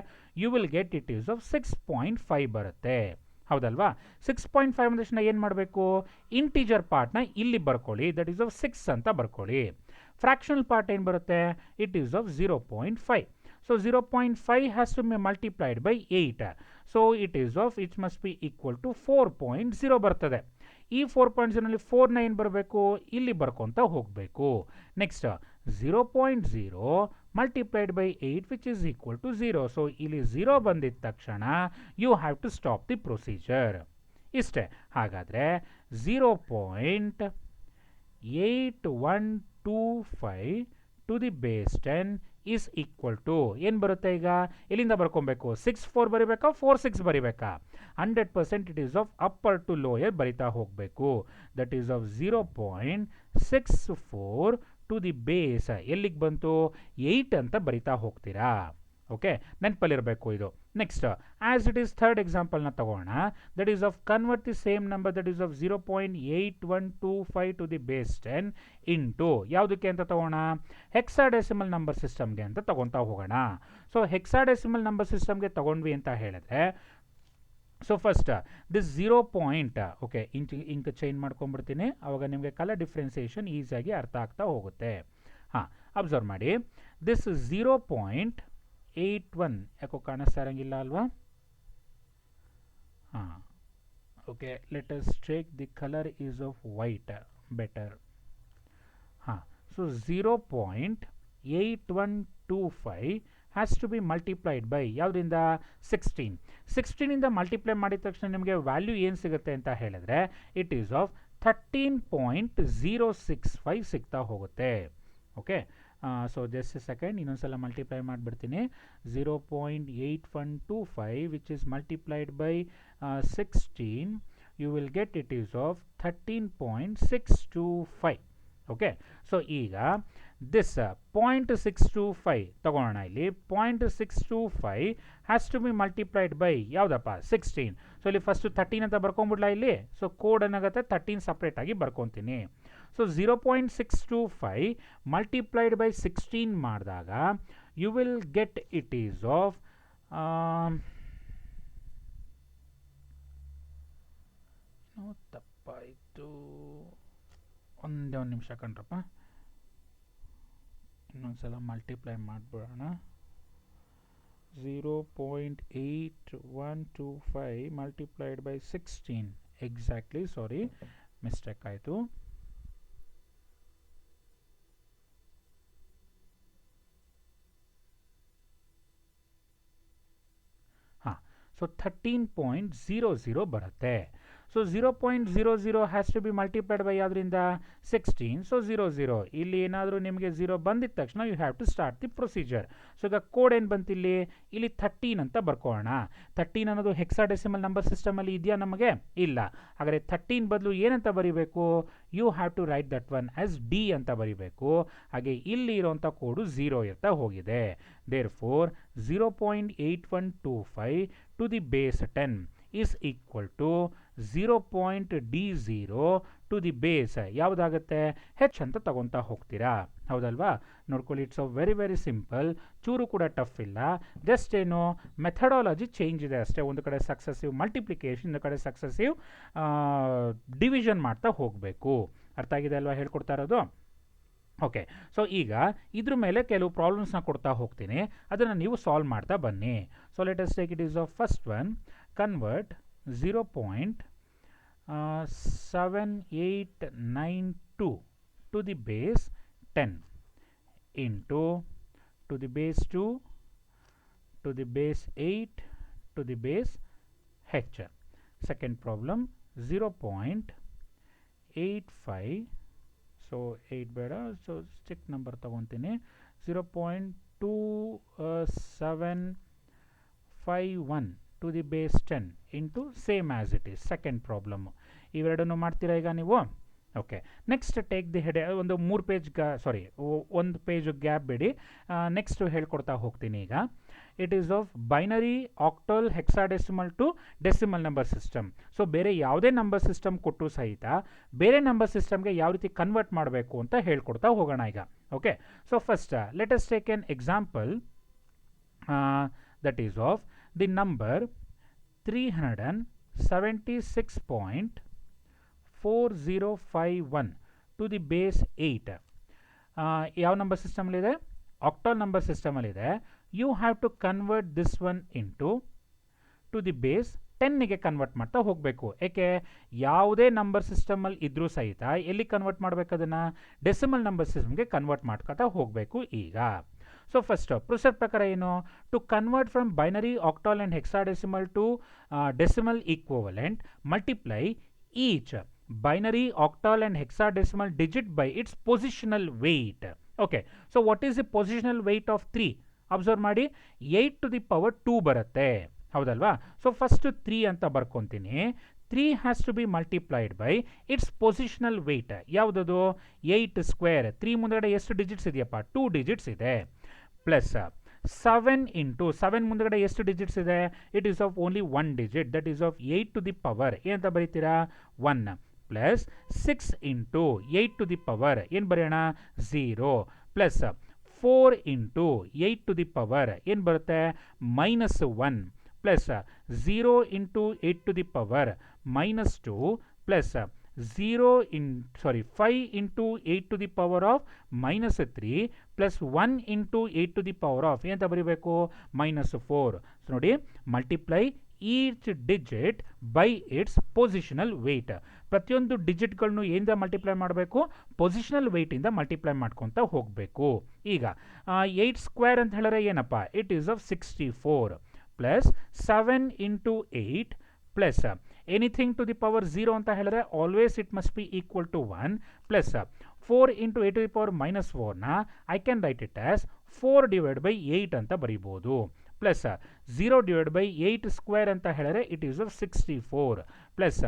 you will get it is of 6.5 ಬರುತ್ತೆ. ಹೌದಲ್ವಾ? 6.5 ಅಂದ ತಕ್ಷಣ ಏನು ಮಾಡಬೇಕು? ಇಂಟಿಜರ್ ಪಾರ್ಟ್ನ ಇಲ್ಲಿ ಬರ್ಕೊಳ್ಳಿ. ದಟ್ ಈಸ್ ಆಫ್ 6 ಅಂತ ಬರ್ಕೊಳ್ಳಿ. ಫ್ರಾಕ್ಷನಲ್ ಪಾರ್ಟ್ ಏನು ಬರುತ್ತೆ? It is of 0.5. So 0.5 has to be multiplied by 8. So it is of it must be equal to 4.0 ಬರ್ತದೆ. ಈ 4.0ನಲ್ಲಿ 4ನ ಏನು ಬರಬೇಕು? ಇಲ್ಲಿ ಬರ್ಕೊತಾ ಹೋಗಬೇಕು. Next 0.0 multiplied by 8 which is equal to 0. So ಇಲ್ಲಿ 0 ಬಂದಿದ್ದ ತಕ್ಷಣ you have to stop the procedure. ಇಷ್ಟೇ. ಹಾಗಾದರೆ 0.8125 to the base 10 is equal to ಏನು ಬರುತ್ತೆ? ಈಗ ಎಲ್ಲಿಂದ ಬರ್ಕೊಬೇಕು? 6 4 ಬರೀಬೇಕಾ? 4 6 ಬರೀಬೇಕಾ? 100% it is of upper to lower ಬರಿತಾ ಹೋಗಬೇಕು. That is of 0.64 to the base ಎಲ್ಲಿಗೆ ಬಂತು? 8 ಅಂತ ಬರಿತಾ ಹೋಗ್ತೀರಾ. ಓಕೆ, ನೆನಪಲ್ಲಿರಬೇಕು ಇದು. Next as it is third ಎಕ್ಸಾಂಪಲ್ನ ತಗೋಣ. That is of convert the same number, that is of 0.8125 to the base 10 into ಯಾವುದಕ್ಕೆ ಅಂತ ತಗೋಣ? ಹೆಕ್ಸಾಡೆಸಿಮಲ್ ನಂಬರ್ ಸಿಸ್ಟಮ್ಗೆ ಅಂತ ತಗೊತಾ ಹೋಗೋಣ. ಸೊ ಹೆಕ್ಸಾಡೆಸಿಮಲ್ ನಂಬರ್ ಸಿಸ್ಟಮ್ಗೆ ತಗೊಂಡ್ವಿ ಅಂತ ಹೇಳಿದ್ರೆ, so first this 0 point, okay, ink change ಮಾಡ್ಕೊಂಡ್ಬಿಡ್ತೀನಿ. ಅವಾಗ ನಿಮಗೆ ಕಲರ್ ಡಿಫ್ರೆನ್ಸಿಯೇಷನ್ ಈಸಿಯಾಗಿ ಅರ್ಥ ಆಗ್ತಾ ಹೋಗುತ್ತೆ. ಹಾಂ, ಅಬ್ಸರ್ವ್ ಮಾಡಿ. ದಿಸ್ 0.8125 81 ಯಾಕೋ ಕಾಣಿಸ್ತಾ ಇರಂಗಿಲ್ಲ ಅಲ್ವಾ? ಹಾಂ, okay, let us take the colour is of white better. ಹಾಂ, so 0.8125 has to be multiplied by ಯಾವುದರಿಂದ? 16. 16ಇಂದ ಮಲ್ಟಿಪ್ಲೈ ಮಾಡಿದ ತಕ್ಷಣ ನಿಮಗೆ ವ್ಯಾಲ್ಯೂ ಏನು ಸಿಗುತ್ತೆ ಅಂತ ಹೇಳಿದ್ರೆ ಇಟ್ ಈಸ್ ಆಫ್ 13.065 ಸಿಗ್ತಾ ಹೋಗುತ್ತೆ. Okay, so just a second, ಇನ್ನೊಂದ್ಸಲ ಮಲ್ಟಿಪ್ಲೈ ಮಾಡಿಬಿಡ್ತೀನಿ. 0.8125 which is multiplied by 16, you will get it is of 13.625. Okay, so ಈಗ ದಿಸ್ 0.625 ತಗೋಣ. ಇಲ್ಲಿ 0.625 has to be multiplied by ಯಾವುದಪ್ಪ? 16. ಸೊ ಇಲ್ಲಿ ಫಸ್ಟು 13 ಅಂತ ಬರ್ಕೊಂಬಿಡ್ಲಾ ಇಲ್ಲಿ. ಸೊ ಕೋಡ್ ಏನಾಗುತ್ತೆ 13 ಸಪ್ರೇಟ್ ಆಗಿ ಬರ್ಕೊತೀನಿ. ಸೊ 0.625 ಮಲ್ಟಿಪ್ಲೈಡ್ ಬೈ 16 ಮಾಡಿದಾಗ you will get it is of ತಪ್ಪಾಯಿತು, ಒಂದೇ ಒಂದು ನಿಮಿಷ ಕಣ್ರಪ್ಪ, ಇನ್ನೊಂದ್ಸಲ ಮಲ್ಟಿಪ್ಲೈ ಮಾಡಿಬಿಡೋಣ. 0.8125 multiplied by 16 exactly, sorry mistake ಆಯಿತು. ಹಾಂ, ಸೊ 13.00 ಬರುತ್ತೆ. So 0.00 has to be multiplied by ಯಾವುದರಿಂದ? 16. ಸೊ 00 ಇಲ್ಲಿ ಏನಾದರೂ ನಿಮಗೆ 0 ಬಂದಿದ ತಕ್ಷಣ you have to start the procedure. So ಈಗ ಕೋಡ್ ಏನು ಬಂತಿಲ್ಲಿ? ಇಲ್ಲಿ 13 ಅಂತ ಬರ್ಕೋಣ. 13 ಅನ್ನೋದು ಹೆಕ್ಸಾಡೆಸಿಮಲ್ ನಂಬರ್ ಸಿಸ್ಟಮಲ್ಲಿ ಇದೆಯಾ? ನಮಗೆ ಇಲ್ಲ. ಹಾಗಾದರೆ 13 ಬದಲು ಏನಂತ ಬರೀಬೇಕು? You have to write that one as D ಅಂತ ಬರೀಬೇಕು. ಹಾಗೆ ಇಲ್ಲಿ ಇರೋಂಥ ಕೋಡು 0 ಇರ್ತಾ ಹೋಗಿದೆ. Therefore 0.8125 to the base 10 is equal to 0.D0 to the base ಯಾವುದಾಗುತ್ತೆ? ಹೆಚ್ ಅಂತ ತಗೊತಾ ಹೋಗ್ತೀರಾ, ಹೌದಲ್ವಾ? ನೋಡ್ಕೊಳ್ಳಿ, it's a very very simple, ಚೂರು ಕೂಡ ಟಫ್ ಇಲ್ಲ. ಜಸ್ಟ್ ಏನು ಮೆಥಡಾಲಜಿ ಚೇಂಜ್ ಇದೆ ಅಷ್ಟೇ. ಒಂದು ಕಡೆ ಸಕ್ಸಸಿವ್ ಮಲ್ಟಿಪ್ಲಿಕೇಶನ್, ಒಂದು ಕಡೆ ಸಕ್ಸಸಿವ್ ಡಿವಿಷನ್ ಮಾಡ್ತಾ ಹೋಗಬೇಕು. ಅರ್ಥ ಆಗಿದೆ ಅಲ್ವಾ ಹೇಳ್ಕೊಡ್ತಾ ಇರೋದು? ಓಕೆ, ಸೊ ಈಗ ಇದ್ರ ಮೇಲೆ ಕೆಲವು ಪ್ರಾಬ್ಲಮ್ಸ್ನ ಕೊಡ್ತಾ ಹೋಗ್ತೀನಿ, ಅದನ್ನು ನೀವು ಸಾಲ್ವ್ ಮಾಡ್ತಾ ಬನ್ನಿ. So let us take it is of first one. Convert 0.7892 to the base 10 into to the base 2 to the base 8 to the base h. Second problem 0.85, so 8 ಬೇಡ, so stick number ತಗೊಂತೀನಿ. 0.2751 to the base 10 into same as it is. Second problem. ಇವೆರಡನ್ನು ಮಾಡ್ತೀರಾ ಈಗ ನೀವು? Okay, next take the head. ಒಂದು 3 page ಸಾರಿ ಒಂದು page gap ಬಿಡಿ. Next ಹೇಳ್ಕೊಡ್ತಾ ಹೋಗ್ತೀನಿ ಈಗ. It is of binary, octal, hexadecimal to decimal number system. So ಬೇರೆ ಯಾವುದೇ ನಂಬರ್ ಸಿಸ್ಟಮ್ ಕೊಟ್ಟು ಸಹಿತ ಬೇರೆ ನಂಬರ್ ಸಿಸ್ಟಮ್ಗೆ ಯಾವ ರೀತಿ ಕನ್ವರ್ಟ್ ಮಾಡಬೇಕು ಅಂತ ಹೇಳ್ಕೊಡ್ತಾ ಹೋಗೋಣ ಈಗ. Okay, so first let us take an example that is of the number 376.4051 to the base 8. ಯಾವ ನಂಬರ್ ಸಿಸ್ಟಮಲ್ಲಿದೆ? ಆಕ್ಟಲ್ ನಂಬರ್ ಸಿಸ್ಟಮಲ್ಲಿದೆ. You have to convert this one into to the base 10ಗೆ ಕನ್ವರ್ಟ್ ಮಾಡ್ತಾ ಹೋಗಬೇಕು. ಏಕೆ? ಯಾವುದೇ ನಂಬರ್ ಸಿಸ್ಟಮಲ್ಲಿ ಇದ್ರೂ ಸಹಿತ ಎಲ್ಲಿ ಕನ್ವರ್ಟ್ ಮಾಡಬೇಕು? ಅದನ್ನು ಡೆಸಿಮಲ್ ನಂಬರ್ ಸಿಸ್ಟಮ್ಗೆ ಕನ್ವರ್ಟ್ ಮಾಡ್ಕೊತಾ ಹೋಗಬೇಕು ಈಗ. ಸೊ ಫಸ್ಟ್ ಪ್ರೊಸೆಸ್ ಪ್ರಕಾರ ಏನು? To convert from binary, octal and hexadecimal to decimal equivalent, multiply each binary, octal and hexadecimal digit by its positional weight. Okay, so what is the positional weight of 3? Observe ಮಾಡಿ, 8 to the power 2 ಬರುತ್ತೆ, ಹೌದಲ್ವಾ? So first 3 ಅಂತ ಬರ್ಕೊತೀನಿ. 3 has to be multiplied by its positional weight. ಯಾವುದದು? 8 square. 3 ಮುಂದಗಡೆ ಎಷ್ಟು digits ಇದೆಯಪ್ಪ? 2 digits ಇದೆ. ಪ್ಲಸ್ 7 ಇಂಟು 7 ಮುಂದಗಡೆ ಎಷ್ಟು ಡಿಜಿಟ್ಸ್ ಇದೆ? It is of only 1 digit, that is of 8 to the power ಏನಂತ ಬರೀತೀರಾ? 1. Plus 6 into 8 to the power ಏನು ಬರೆಯೋಣ? 0. Plus 4 into 8 to the power ಏನು ಬರುತ್ತೆ? -1. Plus 0 into 8 to the power -2. Plus 5 into 8 to the power of minus 3 plus 1 into 8 to the power of ಏನಂತ ಬರೀಬೇಕು minus 4. So ನೋಡಿ multiply each digit by its positional weight. ಪ್ರತಿಯೊಂದು ಡಿಜಿಟ್ಗಳನ್ನು ಏನಿಂದ multiply ಮಾಡಬೇಕು positional ವೆಯ್ಟಿಂದ ಮಲ್ಟಿಪ್ಲೈ ಮಾಡ್ಕೊತ ಹೋಗಬೇಕು. ಈಗ 8 ಸ್ಕ್ವೇರ್ ಅಂತ ಹೇಳಿದ್ರೆ ಏನಪ್ಪ it is of 64 plus 7 into 8 plus anything to the power 0 ಅಂತ ಹೇಳಿದ್ರೆ always it must be equal to 1 plus 4 into 8 to the power minus 4ನ I can write it as 4 divide by 8 ಅಂತ ಬರೀಬೋದು. ಪ್ಲಸ್ 0 ಡಿವೈಡ್ ಬೈ 8 ಸ್ಕ್ವೇರ್ ಅಂತ ಹೇಳಿದ್ರೆ it is of 64 plus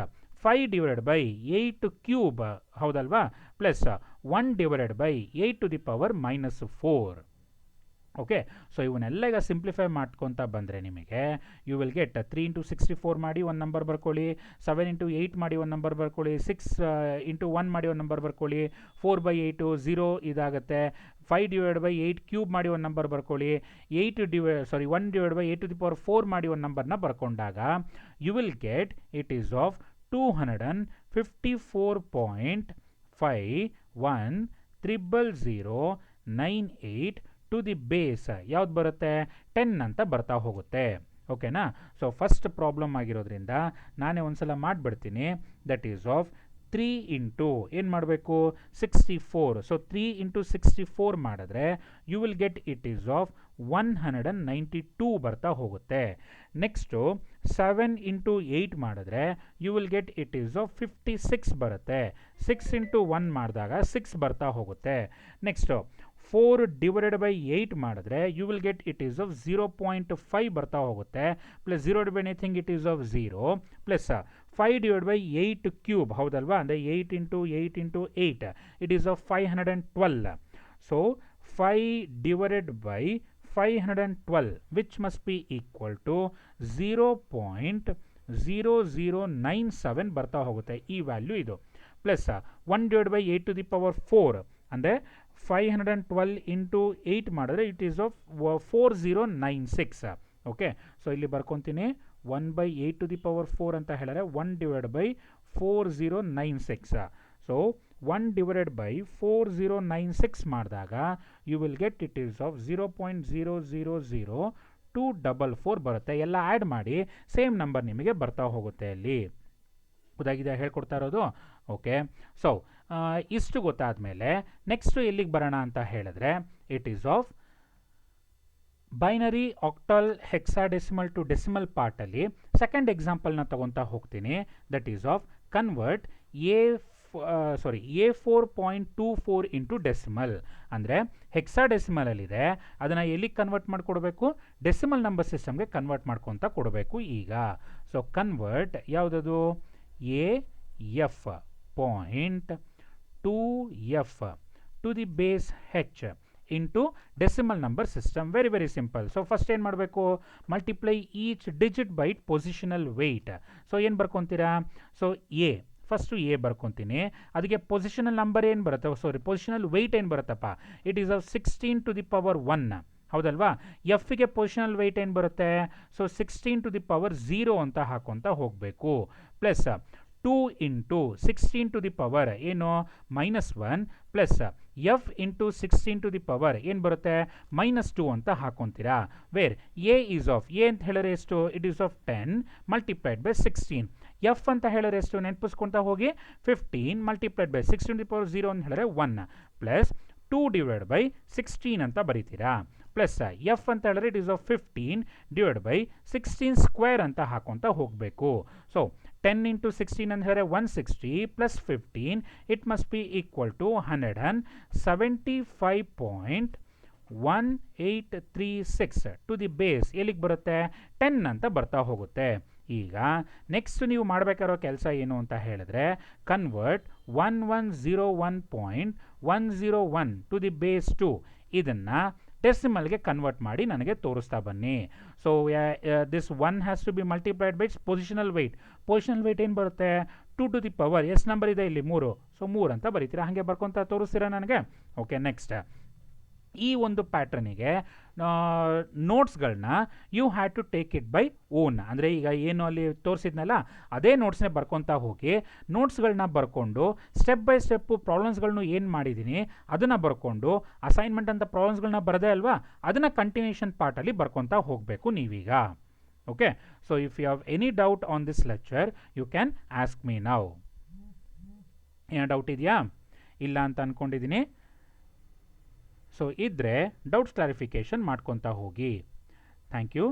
5 divide by 8 cube ಹೌದಲ್ವಾ plus 1 divided by 8 to the power minus 4. Okay, so ಇವನ್ನೆಲ್ಲ ಈಗ simplify ಮಾಡ್ಕೊತ ಬಂದರೆ ನಿಮಗೆ ಯು ವಿಲ್ ಗೆಟ್ 3 ಇಂಟು 64 ಮಾಡಿ ಒಂದು ನಂಬರ್ ಬರ್ಕೊಳ್ಳಿ, 7 ಇಂಟು 8 ಮಾಡಿ ಒಂದು ನಂಬರ್ ಬರ್ಕೊಳ್ಳಿ, 6 ಇಂಟು 1 ಮಾಡಿ ಒಂದು ನಂಬರ್ ಬರ್ಕೊಳ್ಳಿ, 4/8 0 ಇದಾಗುತ್ತೆ, 5 ಡಿವೈಡ್ ಬೈ 8 ಕ್ಯೂಬ್ ಮಾಡಿ ಒಂದು ನಂಬರ್ ಬರ್ಕೊಳ್ಳಿ, 1 divide by 8 to the power 4 ಮಾಡಿ ಒಂದು ನಂಬರ್ನ ಬರ್ಕೊಂಡಾಗ you will get it is of 254.510098 to the base ಯಾವ್ದು ಬರುತ್ತೆ 10 ಅಂತ ಬರ್ತಾ ಹೋಗುತ್ತೆ. ಓಕೆನಾ, ಸೊ ಫಸ್ಟ್ ಪ್ರಾಬ್ಲಮ್ ಆಗಿರೋದ್ರಿಂದ ನಾನೇ ಒಂದ್ಸಲ ಮಾಡಿಬಿಡ್ತೀನಿ. ದಟ್ ಈಸ್ ಆಫ್ 3 ಇಂಟು ಏನು ಮಾಡಬೇಕು 64. ಸೊ 3 ಇಂಟು 64 ಮಾಡಿದ್ರೆ you will get it is of 192 ಬರ್ತಾ ಹೋಗುತ್ತೆ. ನೆಕ್ಸ್ಟು 7 ಇಂಟು 8 ಮಾಡಿದ್ರೆ you will get it is of 56 ಬರುತ್ತೆ. 6 ಇಂಟು 1 ಮಾಡಿದಾಗ 6 ಬರ್ತಾ ಹೋಗುತ್ತೆ. ನೆಕ್ಸ್ಟು 4 ಡಿವೈಡೆಡ್ ಬೈ 8 ಮಾಡಿದ್ರೆ you will get it is of 0.5 ಬರ್ತಾ ಹೋಗುತ್ತೆ. Plus 0 divide by anything it is of 0 plus 5 divide by 8 cube ಹೌದಲ್ವಾ, ಅಂದರೆ 8 into 8 into 8 it is of 512. So 5 divided by 512 which must be equal to 0.0097 ಬರ್ತಾ ಹೋಗುತ್ತೆ. ಈ value ಇದು plus 1 divide by 8 to the power 4 ಅಂದರೆ 512 into 8 ಮಾಡಿದ್ರೆ it is of 4096. Okay, so ಇಲ್ಲಿ ಬರ್ಕೊತೀನಿ 1/8 to the power 4 ಅಂತ ಹೇಳಿದ್ರೆ 1 divide by 4096. So 1 divided by 4096 ಮಾಡಿದಾಗ you will get it is of 0.000244 ಬರುತ್ತೆ. ಎಲ್ಲ ಆ್ಯಡ್ ಮಾಡಿ ಸೇಮ್ ನಂಬರ್ ನಿಮಗೆ ಬರ್ತಾ ಹೋಗುತ್ತೆ. ಅಲ್ಲಿ ಗೊತ್ತಾಗಿದೆ ಹೇಳ್ಕೊಡ್ತಾ ಇರೋದು. ಓಕೆ, ಸೊ ಇಷ್ಟು ಗೊತ್ತಾದಮೇಲೆ ನೆಕ್ಸ್ಟು ಎಲ್ಲಿಗೆ ಬರೋಣ ಅಂತ ಹೇಳಿದ್ರೆ it is of binary octal hexadecimal to decimal ಪಾರ್ಟಲ್ಲಿ ಸೆಕೆಂಡ್ ಎಕ್ಸಾಂಪಲ್ನ ತಗೊತಾ ಹೋಗ್ತೀನಿ. That is of convert A4.24 into decimal. ಅಂದರೆ ಹೆಕ್ಸಾಡೆಸಿಮಲಲ್ಲಿದೆ ಅದನ್ನು ಎಲ್ಲಿಗೆ ಕನ್ವರ್ಟ್ ಮಾಡಿಕೊಡ್ಬೇಕು ಡೆಸಿಮಲ್ ನಂಬರ್ ಸಿಸ್ಟಮ್ಗೆ ಕನ್ವರ್ಟ್ ಮಾಡ್ಕೊತ ಕೊಡಬೇಕು. ಈಗ ಸೊ ಕನ್ವರ್ಟ್ ಯಾವುದದು AF.2F to the base H into decimal number system. Very very simple. So first ಏನು ಮಾಡಬೇಕು multiply each digit by positional weight. So ಏನು ಬರ್ಕೊತೀರಾ ಸೊ ಫಸ್ಟು ಎ ಬರ್ಕೊತೀನಿ. ಅದಕ್ಕೆ ಪೊಸಿಷನಲ್ ನಂಬರ್ ಏನು ಬರುತ್ತೆ ಪೊಸಿಷನಲ್ ವೆಯ್ಟ್ ಏನು ಬರುತ್ತಪ್ಪ it is of 16 to the power 1 ಹೌದಲ್ವಾ. ಎಫ್ಗೆ ಪೊಸಿಷನಲ್ ವೆಯ್ಟ್ ಏನು ಬರುತ್ತೆ ಸೊ 16 ಟು ದಿ ಪವರ್ 0 ಅಂತ ಹಾಕೊತ ಹೋಗಬೇಕು. Plus 2 into 16 to the power ಏನು -1 plus F into 16 to the power ಏನು ಬರುತ್ತೆ -2 ಅಂತ ಹಾಕೊತೀರಾ. Where A is of A ಅಂತ ಹೇಳಿದ್ರೆ ಎಷ್ಟು it is of 10 multiplied by 16. F ಅಂತ ಹೇಳಿದ್ರೆ ಎಷ್ಟು ನೆನಪಿಸ್ಕೊತಾ ಹೋಗಿ 15 multiplied by 16 to the power 0 ಅಂತ ಹೇಳಿದ್ರೆ 1 ಪ್ಲಸ್ 2 ಡಿವೈಡ್ ಬೈ 16 ಅಂತ ಬರೀತೀರಾ. ಪ್ಲಸ್ ಎಫ್ ಅಂತ ಹೇಳಿದ್ರೆ it is of 15 divide by 16 square ಅಂತ ಹಾಕೊತ ಹೋಗಬೇಕು. ಸೊ 10 ಇಂಟು 16 ಅಂತ ಹೇಳಿದ್ರೆ 160 plus 15 it must be equal to 175.1836 to the base ಎಲ್ಲಿಗೆ ಬರುತ್ತೆ 10 ಅಂತ ಬರ್ತಾ ಹೋಗುತ್ತೆ. ಈಗ ನೆಕ್ಸ್ಟ್ ನೀವು ಮಾಡಬೇಕಾಗಿರೋ ಕೆಲಸ ಏನು ಅಂತ ಹೇಳಿದ್ರೆ ಕನ್ವರ್ಟ್ 1101.101 ಟು ದಿ ಬೇಸ್ 2 ಇದನ್ನು ಡೆಸಿಮಲ್ಗೆ ಕನ್ವರ್ಟ್ ಮಾಡಿ ನನಗೆ ತೋರಿಸ್ತಾ ಬನ್ನಿ. So this 1 has to be multiplied by positional weight. Positional weight ಏನು ಬರುತ್ತೆ 2 ಟು ದಿ ಪವರ್ ಎಷ್ಟು ನಂಬರ್ ಇದೆ ಇಲ್ಲಿ 3. ಸೊ 3 ಅಂತ ಬರೀತೀರಾ. ಹಾಗೆ ಬರ್ಕೊತ ತೋರಿಸ್ತೀರಾ ನನಗೆ. ಓಕೆ, ನೆಕ್ಸ್ಟ್ ಈ ಒಂದು ಪ್ಯಾಟ್ರನಿಗೆ ನೋಟ್ಸ್ಗಳನ್ನ you had to take it by own. ಅಂದರೆ ಈಗ ಏನು ಅಲ್ಲಿ ತೋರಿಸಿದ್ನಲ್ಲ ಅದೇ ನೋಟ್ಸ್ನೇ ಬರ್ಕೊತಾ ಹೋಗಿ ನೋಟ್ಸ್ಗಳನ್ನ ಬರ್ಕೊಂಡು ಸ್ಟೆಪ್ ಬೈ ಸ್ಟೆಪ್ಪು ಪ್ರಾಬ್ಲಮ್ಸ್ಗಳನ್ನ ಏನು ಮಾಡಿದ್ದೀನಿ ಅದನ್ನು ಬರ್ಕೊಂಡು ಅಸೈನ್ಮೆಂಟ್ ಅಂತ ಪ್ರಾಬ್ಲಮ್ಸ್ಗಳನ್ನ ಬರದೇ ಅಲ್ವಾ, ಅದನ್ನು ಕಂಟಿನ್ಯೂಷನ್ ಪಾರ್ಟಲ್ಲಿ ಬರ್ಕೊತಾ ಹೋಗಬೇಕು ನೀವೀಗ. Okay, so if you have any doubt on this lecture you can ask me now. ಏನೋ ಡೌಟ್ ಇದೆಯಾ? ಇಲ್ಲ ಅಂತ ಅಂದ್ಕೊಂಡಿದ್ದೀನಿ. ಸೊ ಇದ್ದರೆ ಡೌಟ್ಸ್ ಕ್ಲಾರಿಫಿಕೇಷನ್ ಮಾಡ್ಕೊತಾ ಹೋಗಿ. Thank you.